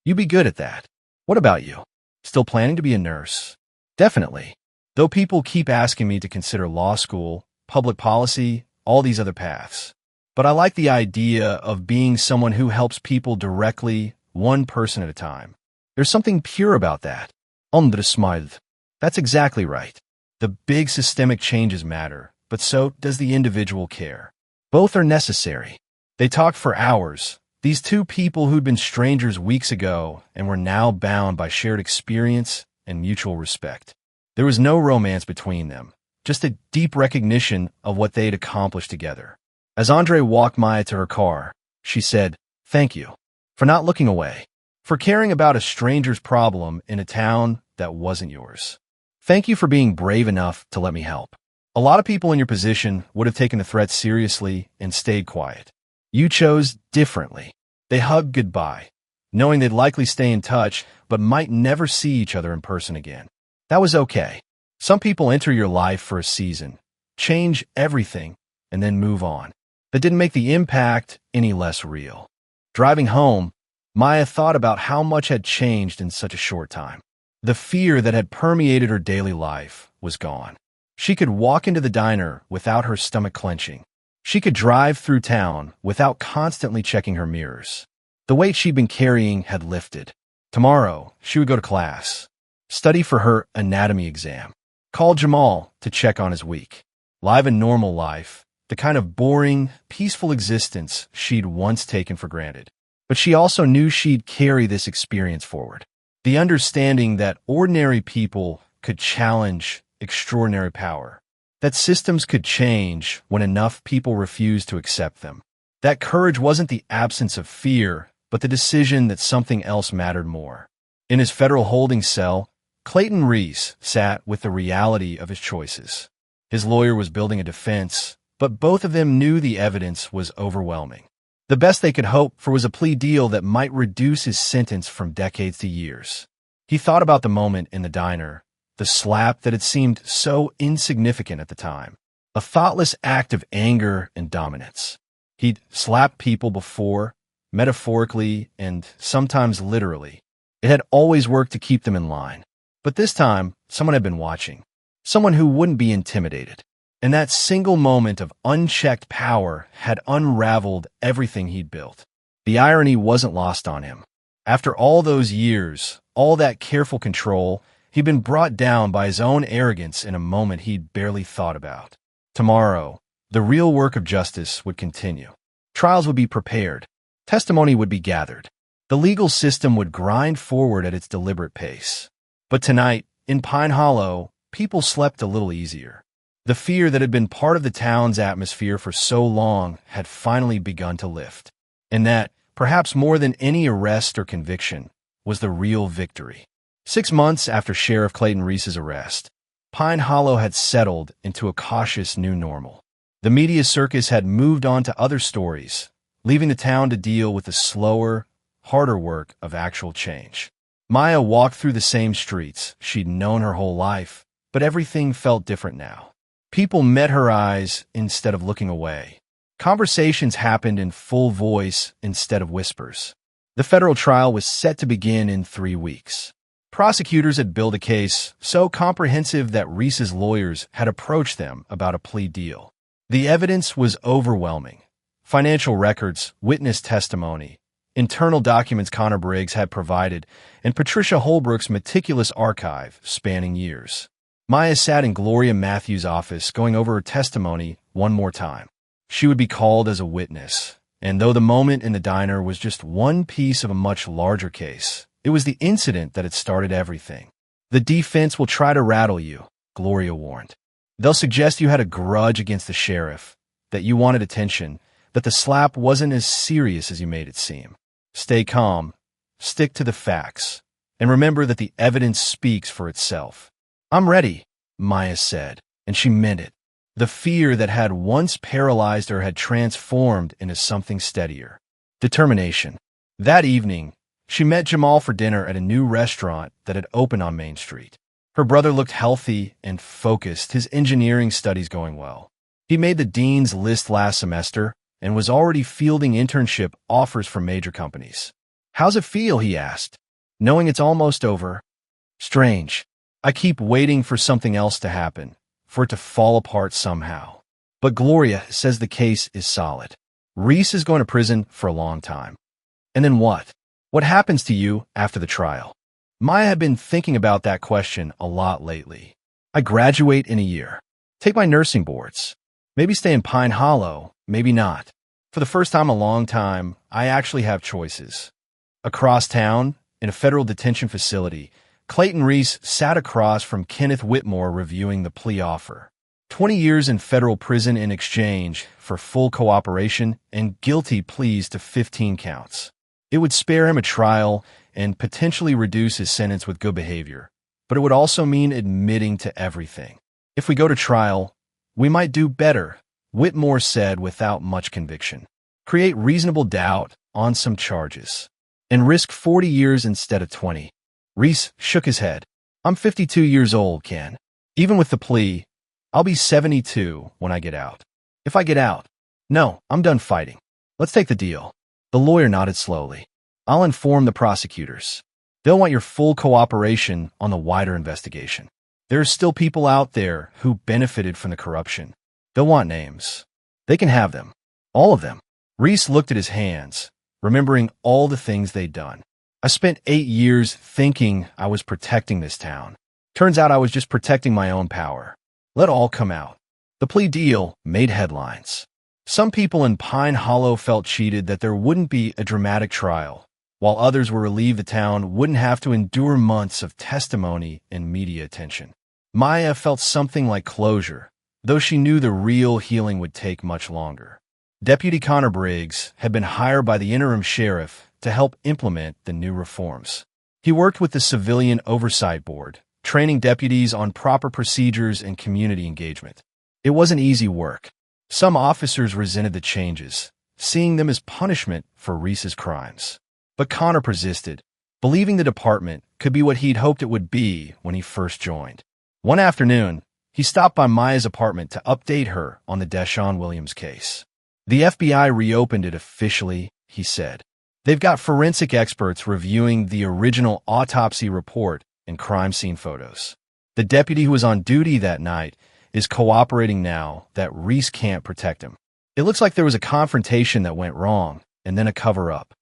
"You'd be good at that. What about you? Still planning to be a nurse?" "Definitely. Though people keep asking me to consider law school, public policy, all these other paths. But I like the idea of being someone who helps people directly, one person at a time. There's something pure about that." Andre smiled. "That's exactly right. The big systemic changes matter, but so does the individual care. Both are necessary." They talked for hours, these two people who'd been strangers weeks ago and were now bound by shared experience and mutual respect. There was no romance between them, just a deep recognition of what they'd accomplished together. As Andre walked Maya to her car, she said, "Thank you for not looking away, for caring about a stranger's problem in a town that wasn't yours. Thank you for being brave enough to let me help. A lot of people in your position would have taken the threat seriously and stayed quiet. You chose differently." They hugged goodbye, knowing they'd likely stay in touch but might never see each other in person again. That was okay. Some people enter your life for a season, change everything, and then move on. That didn't make the impact any less real. Driving home, Maya thought about how much had changed in such a short time. The fear that had permeated her daily life was gone. She could walk into the diner without her stomach clenching. She could drive through town without constantly checking her mirrors. The weight she'd been carrying had lifted. Tomorrow, she would go to class, study for her anatomy exam, call Jamal to check on his week. Live a normal life, the kind of boring, peaceful existence she'd once taken for granted. But she also knew she'd carry this experience forward. The understanding that ordinary people could challenge extraordinary power. That systems could change when enough people refused to accept them. That courage wasn't the absence of fear, but the decision that something else mattered more. In his federal holding cell, Clayton Reese sat with the reality of his choices. His lawyer was building a defense, but both of them knew the evidence was overwhelming. The best they could hope for was a plea deal that might reduce his sentence from decades to years. He thought about the moment in the diner, the slap that had seemed so insignificant at the time, a thoughtless act of anger and dominance. He'd slapped people before, metaphorically and sometimes literally. It had always worked to keep them in line. But this time, someone had been watching. Someone who wouldn't be intimidated. And that single moment of unchecked power had unraveled everything he'd built. The irony wasn't lost on him. After all those years, all that careful control, he'd been brought down by his own arrogance in a moment he'd barely thought about. Tomorrow, the real work of justice would continue. Trials would be prepared. Testimony would be gathered. The legal system would grind forward at its deliberate pace. But tonight, in Pine Hollow, people slept a little easier. The fear that had been part of the town's atmosphere for so long had finally begun to lift. And that, perhaps more than any arrest or conviction, was the real victory. 6 months after Sheriff Clayton Reese's arrest, Pine Hollow had settled into a cautious new normal. The media circus had moved on to other stories, leaving the town to deal with the slower, harder work of actual change. Maya walked through the same streets she'd known her whole life, but everything felt different now. People met her eyes instead of looking away. Conversations happened in full voice instead of whispers. The federal trial was set to begin in 3 weeks. Prosecutors had built a case so comprehensive that Reese's lawyers had approached them about a plea deal. The evidence was overwhelming. Financial records, witness testimony, internal documents Connor Briggs had provided, and Patricia Holbrook's meticulous archive spanning years. Maya sat in Gloria Matthews' office going over her testimony one more time. She would be called as a witness, and though the moment in the diner was just one piece of a much larger case, it was the incident that had started everything. The defense will try to rattle you, Gloria warned. They'll suggest you had a grudge against the sheriff, that you wanted attention, that the slap wasn't as serious as you made it seem. Stay calm, stick to the facts, and remember that the evidence speaks for itself. I'm ready, Maya said, and she meant it. The fear that had once paralyzed her had transformed into something steadier. Determination. That evening, she met Jamal for dinner at a new restaurant that had opened on Main Street. Her brother looked healthy and focused, his engineering studies going well. He made the dean's list last semester and was already fielding internship offers from major companies. How's it feel, he asked, knowing it's almost over? Strange. I keep waiting for something else to happen, for it to fall apart somehow. But Gloria says the case is solid. Reese is going to prison for a long time. And then what? What happens to you after the trial? Maya had been thinking about that question a lot lately. I graduate in a year. Take my nursing boards. Maybe stay in Pine Hollow, maybe not. For the first time in a long time, I actually have choices. Across town, in a federal detention facility, Clayton Reese sat across from Kenneth Whitmore reviewing the plea offer. 20 years in federal prison in exchange for full cooperation and guilty pleas to 15 counts. It would spare him a trial and potentially reduce his sentence with good behavior, but it would also mean admitting to everything. If we go to trial, we might do better, Whitmore said without much conviction. Create reasonable doubt on some charges, and risk 40 years instead of 20. Reese shook his head. I'm 52 years old, Ken. Even with the plea, I'll be 72 when I get out. If I get out, no, I'm done fighting. Let's take the deal. The lawyer nodded slowly. I'll inform the prosecutors. They'll want your full cooperation on the wider investigation. There are still people out there who benefited from the corruption. They'll want names. They can have them. All of them. Reese looked at his hands, remembering all the things they'd done. I spent 8 years thinking I was protecting this town. Turns out I was just protecting my own power. Let all come out. The plea deal made headlines. Some people in Pine Hollow felt cheated that there wouldn't be a dramatic trial, while others were relieved the town wouldn't have to endure months of testimony and media attention. Maya felt something like closure, though she knew the real healing would take much longer. Deputy Connor Briggs had been hired by the interim sheriff to help implement the new reforms. He worked with the Civilian Oversight Board, training deputies on proper procedures and community engagement. It wasn't easy work. Some officers resented the changes, seeing them as punishment for Reese's crimes. But Connor persisted, believing the department could be what he'd hoped it would be when he first joined. One afternoon, he stopped by Maya's apartment to update her on the Deshaun Williams case. The FBI reopened it officially, he said. They've got forensic experts reviewing the original autopsy report and crime scene photos. The deputy who was on duty that night is cooperating now that Reese can't protect him. It looks like there was a confrontation that went wrong, and then a cover-up.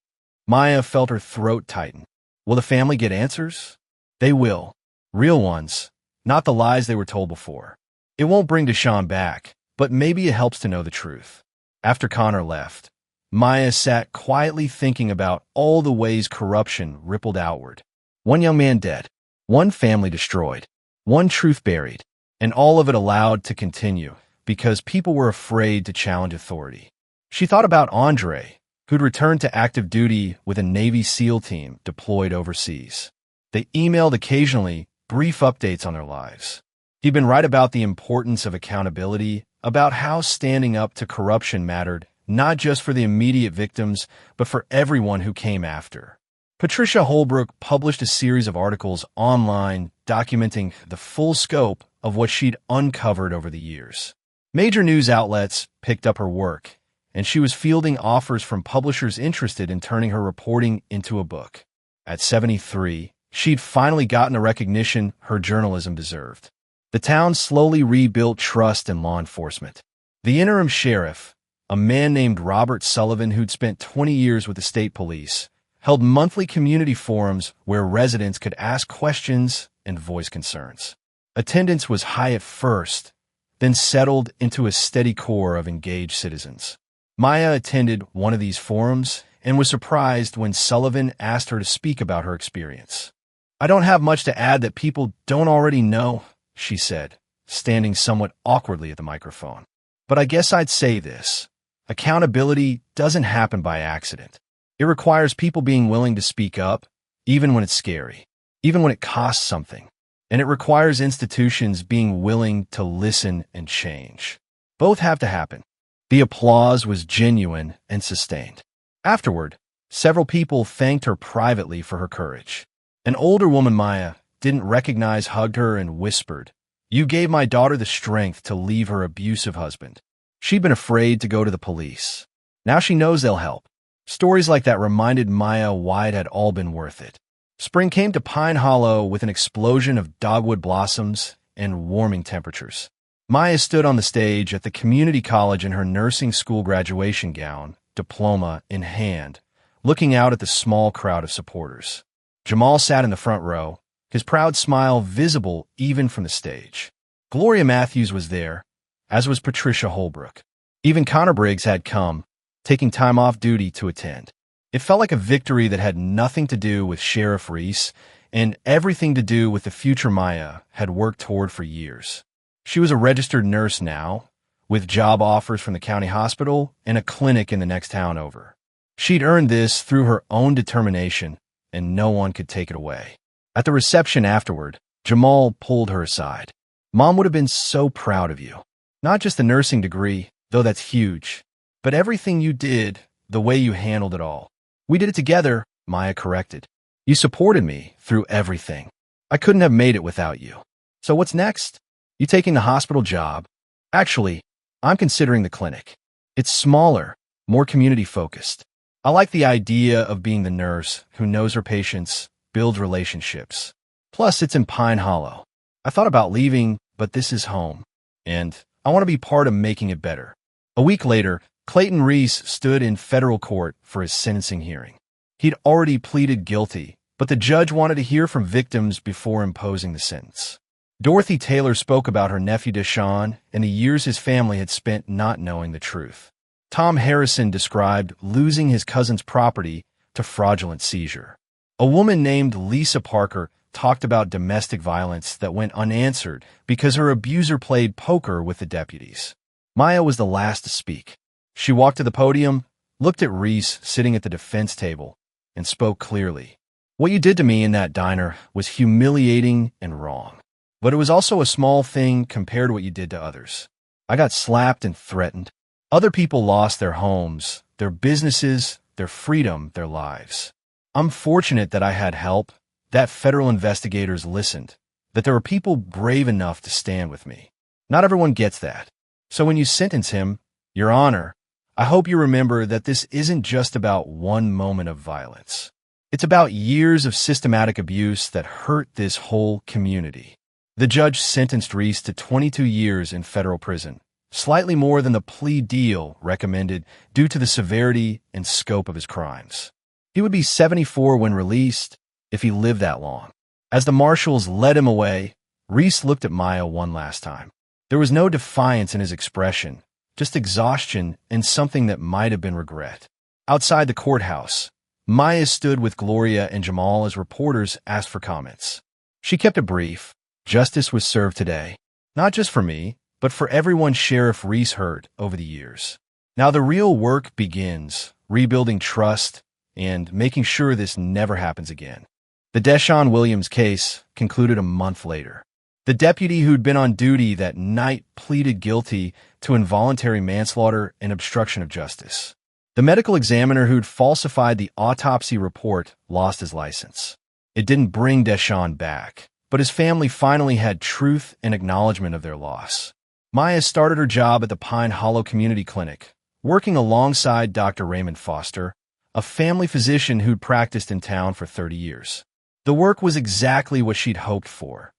Maya felt her throat tighten. Will the family get answers? They will. Real ones, not the lies they were told before. It won't bring Deshaun back, but maybe it helps to know the truth. After Connor left, Maya sat quietly thinking about all the ways corruption rippled outward. One young man dead, one family destroyed, one truth buried, and all of it allowed to continue because people were afraid to challenge authority. She thought about Andre, who'd returned to active duty with a Navy SEAL team deployed overseas. They emailed occasionally brief updates on their lives. He'd been right about the importance of accountability, about how standing up to corruption mattered, not just for the immediate victims, but for everyone who came after. Patricia Holbrook published a series of articles online documenting the full scope of what she'd uncovered over the years. Major news outlets picked up her work, and she was fielding offers from publishers interested in turning her reporting into a book. At 73, she'd finally gotten the recognition her journalism deserved. The town slowly rebuilt trust in law enforcement. The interim sheriff, a man named Robert Sullivan who'd spent 20 years with the state police, held monthly community forums where residents could ask questions and voice concerns. Attendance was high at first, then settled into a steady core of engaged citizens. Maya attended one of these forums and was surprised when Sullivan asked her to speak about her experience. "I don't have much to add that people don't already know," she said, standing somewhat awkwardly at the microphone. "But I guess I'd say this. Accountability doesn't happen by accident. It requires people being willing to speak up, even when it's scary, even when it costs something. And it requires institutions being willing to listen and change. Both have to happen." The applause was genuine and sustained. Afterward, several people thanked her privately for her courage. An older woman, Maya, didn't recognize hugged her and whispered, "You gave my daughter the strength to leave her abusive husband. She'd been afraid to go to the police. Now she knows they'll help." Stories like that reminded Maya why it had all been worth it. Spring came to Pine Hollow with an explosion of dogwood blossoms and warming temperatures. Maya stood on the stage at the community college in her nursing school graduation gown, diploma in hand, looking out at the small crowd of supporters. Jamal sat in the front row, his proud smile visible even from the stage. Gloria Matthews was there, as was Patricia Holbrook. Even Connor Briggs had come, taking time off duty to attend. It felt like a victory that had nothing to do with Sheriff Reese and everything to do with the future Maya had worked toward for years. She was a registered nurse now, with job offers from the county hospital and a clinic in the next town over. She'd earned this through her own determination, and no one could take it away. At the reception afterward, Jamal pulled her aside. "Mom would have been so proud of you. Not just the nursing degree, though that's huge, but everything you did, the way you handled it all. We did it together," Maya corrected. "You supported me through everything. I couldn't have made it without you. So what's next? You taking the hospital job?" "Actually, I'm considering the clinic. It's smaller, more community-focused. I like the idea of being the nurse who knows her patients, builds relationships. Plus, it's in Pine Hollow. I thought about leaving, but this is home, and I want to be part of making it better." A week later, Clayton Reese stood in federal court for his sentencing hearing. He'd already pleaded guilty, but the judge wanted to hear from victims before imposing the sentence. Dorothy Taylor spoke about her nephew Deshaun and the years his family had spent not knowing the truth. Tom Harrison described losing his cousin's property to fraudulent seizure. A woman named Lisa Parker talked about domestic violence that went unanswered because her abuser played poker with the deputies. Maya was the last to speak. She walked to the podium, looked at Reese sitting at the defense table, and spoke clearly. "What you did to me in that diner was humiliating and wrong. But it was also a small thing compared to what you did to others. I got slapped and threatened. Other people lost their homes, their businesses, their freedom, their lives. I'm fortunate that I had help, that federal investigators listened, that there were people brave enough to stand with me. Not everyone gets that. So when you sentence him, Your Honor, I hope you remember that this isn't just about one moment of violence. It's about years of systematic abuse that hurt this whole community. The judge sentenced Reese to 22 years in federal prison, slightly more than the plea deal recommended due to the severity and scope of his crimes. He would be 74 when released, if he lived that long. As the marshals led him away, Reese looked at Maya one last time. There was no defiance in his expression, just exhaustion and something that might have been regret. Outside the courthouse, Maya stood with Gloria and Jamal as reporters asked for comments. She kept it brief. Justice was served today, not just for me, but for everyone Sheriff Reese hurt over the years. Now the real work begins, rebuilding trust and making sure this never happens again. The Deshaun Williams case concluded a month later. The deputy who'd been on duty that night pleaded guilty to involuntary manslaughter and obstruction of justice. The medical examiner who'd falsified the autopsy report lost his license. It didn't bring Deshaun back, but his family finally had truth and acknowledgement of their loss. Maya started her job at the Pine Hollow Community Clinic, working alongside Dr. Raymond Foster, a family physician who'd practiced in town for 30 years. The work was exactly what she'd hoped for,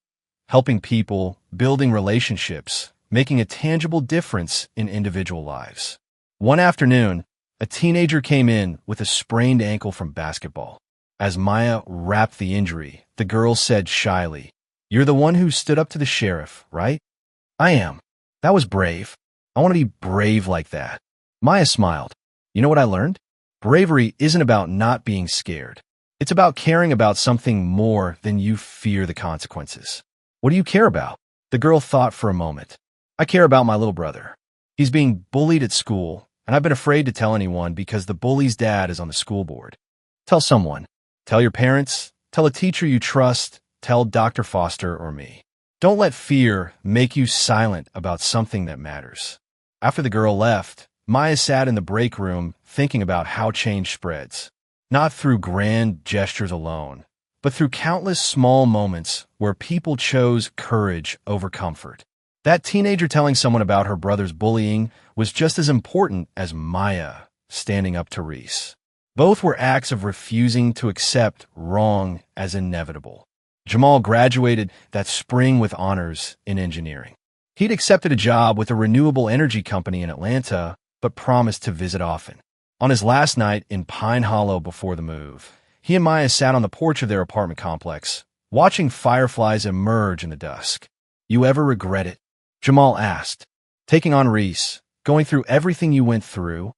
helping people, building relationships, making a tangible difference in individual lives. One afternoon, a teenager came in with a sprained ankle from basketball. As Maya wrapped the injury, the girl said shyly, "You're the one who stood up to the sheriff, right?" "I am." "That was brave. I want to be brave like that." Maya smiled. "You know what I learned? Bravery isn't about not being scared. It's about caring about something more than you fear the consequences." "What do you care about?" The girl thought for a moment. "I care about my little brother. He's being bullied at school, and I've been afraid to tell anyone because the bully's dad is on the school board." "Tell someone. Tell your parents. Tell a teacher you trust. Tell Dr. Foster or me. Don't let fear make you silent about something that matters." After the girl left, Maya sat in the break room thinking about how change spreads, not through grand gestures alone, but through countless small moments where people chose courage over comfort. That teenager telling someone about her brother's bullying was just as important as Maya standing up to Reese. Both were acts of refusing to accept wrong as inevitable. Jamal graduated that spring with honors in engineering. He'd accepted a job with a renewable energy company in Atlanta, but promised to visit often. On his last night in Pine Hollow before the move, he and Maya sat on the porch of their apartment complex, watching fireflies emerge in the dusk. "You ever regret it?" Jamal asked. "Taking on Reese, going through everything you went through?"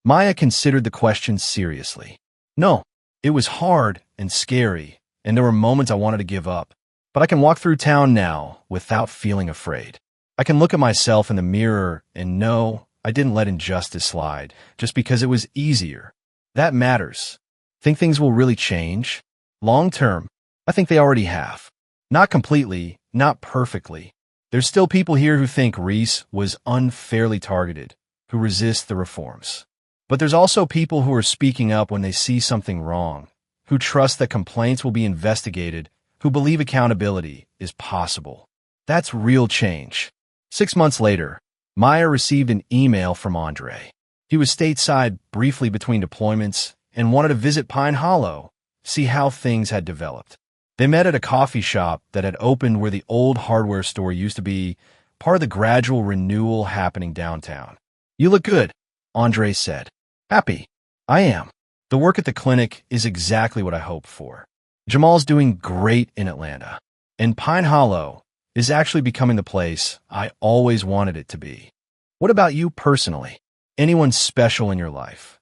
Maya considered the question seriously. "No, it was hard and scary, and there were moments I wanted to give up. But I can walk through town now without feeling afraid. I can look at myself in the mirror and know I didn't let injustice slide just because it was easier. That matters. Think things will really change? Long term, I think they already have. Not completely, not perfectly. There's still people here who think Reese was unfairly targeted, who resist the reforms. But there's also people who are speaking up when they see something wrong, who trust that complaints will be investigated, who believe accountability is possible. That's real change." 6 months later, Maya received an email from Andre. He was stateside briefly between deployments and wanted to visit Pine Hollow, see how things had developed. They met at a coffee shop that had opened where the old hardware store used to be, part of the gradual renewal happening downtown. "You look good," Andre said. "Happy. I am. The work at the clinic is exactly what I hoped for. Jamal's doing great in Atlanta, and Pine Hollow is actually becoming the place I always wanted it to be. What about you personally? Anyone special in your life?"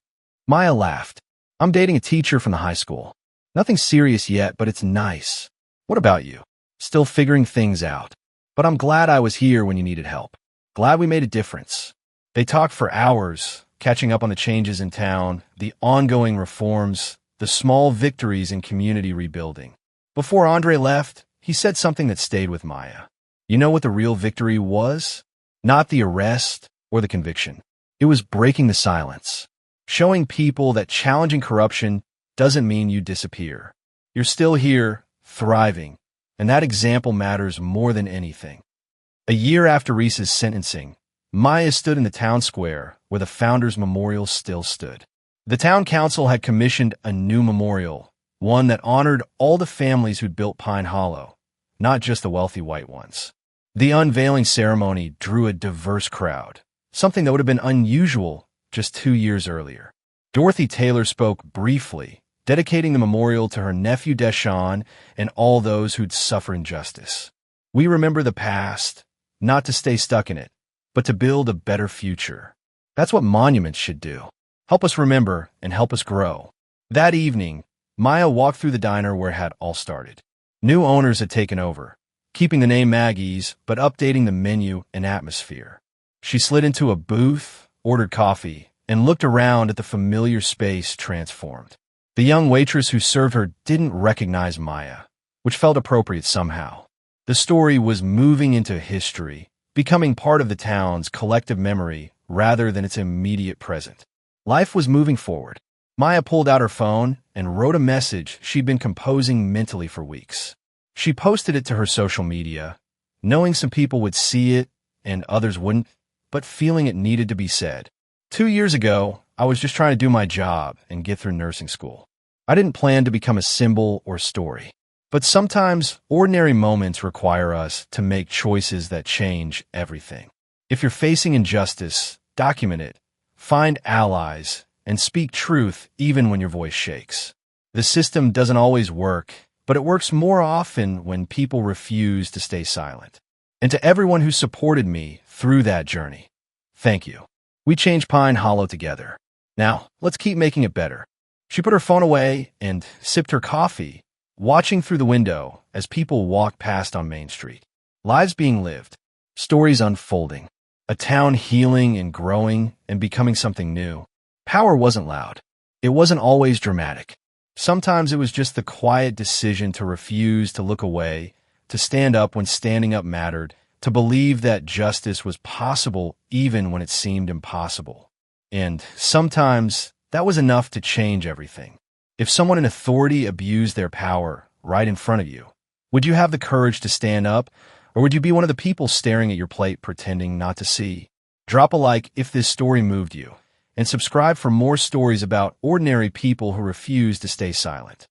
Maya laughed. "I'm dating a teacher from the high school. Nothing serious yet, but it's nice. What about you?" "Still figuring things out. But I'm glad I was here when you needed help. Glad we made a difference." They talked for hours, catching up on the changes in town, the ongoing reforms, the small victories in community rebuilding. Before Andre left, he said something that stayed with Maya. "You know what the real victory was? Not the arrest or the conviction. It was breaking the silence. showing people that challenging corruption doesn't mean you disappear. You're still here, thriving, and that example matters more than anything. A year after Reese's sentencing, Maya stood in the town square where the founders' memorial still stood. The town council had commissioned a new memorial, one that honored all the families who'd built Pine Hollow, not just the wealthy white ones. The unveiling ceremony drew a diverse crowd, something that would have been unusual just 2 years earlier. Dorothy Taylor spoke briefly, dedicating the memorial to her nephew Deshaun and all those who'd suffered injustice. We remember the past, not to stay stuck in it, but to build a better future. That's what monuments should do. Help us remember and help us grow. That evening, Maya walked through the diner where it had all started. New owners had taken over, keeping the name Maggie's, but updating the menu and atmosphere. She slid into a booth, ordered coffee, and looked around at the familiar space transformed. The young waitress who served her didn't recognize Maya, which felt appropriate somehow. The story was moving into history, becoming part of the town's collective memory rather than its immediate present. Life was moving forward. Maya pulled out her phone and wrote a message she'd been composing mentally for weeks. She posted it to her social media, knowing some people would see it and others wouldn't, but feeling it needed to be said. 2 years ago, I was just trying to do my job and get through nursing school. I didn't plan to become a symbol or story. But sometimes ordinary moments require us to make choices that change everything. If you're facing injustice, document it, find allies, and speak truth even when your voice shakes. The system doesn't always work, but it works more often when people refuse to stay silent. And to everyone who supported me through that journey, thank you. We changed Pine Hollow together. Now, let's keep making it better. She put her phone away and sipped her coffee, watching through the window as people walked past on Main Street. Lives being lived, stories unfolding, a town healing and growing and becoming something new. Power wasn't loud. It wasn't always dramatic. Sometimes it was just the quiet decision to refuse to look away, to stand up when standing up mattered, to believe that justice was possible even when it seemed impossible. And sometimes that was enough to change everything. If someone in authority abused their power right in front of you, would you have the courage to stand up, or would you be one of the people staring at your plate pretending not to see? Drop a like if this story moved you, and subscribe for more stories about ordinary people who refuse to stay silent.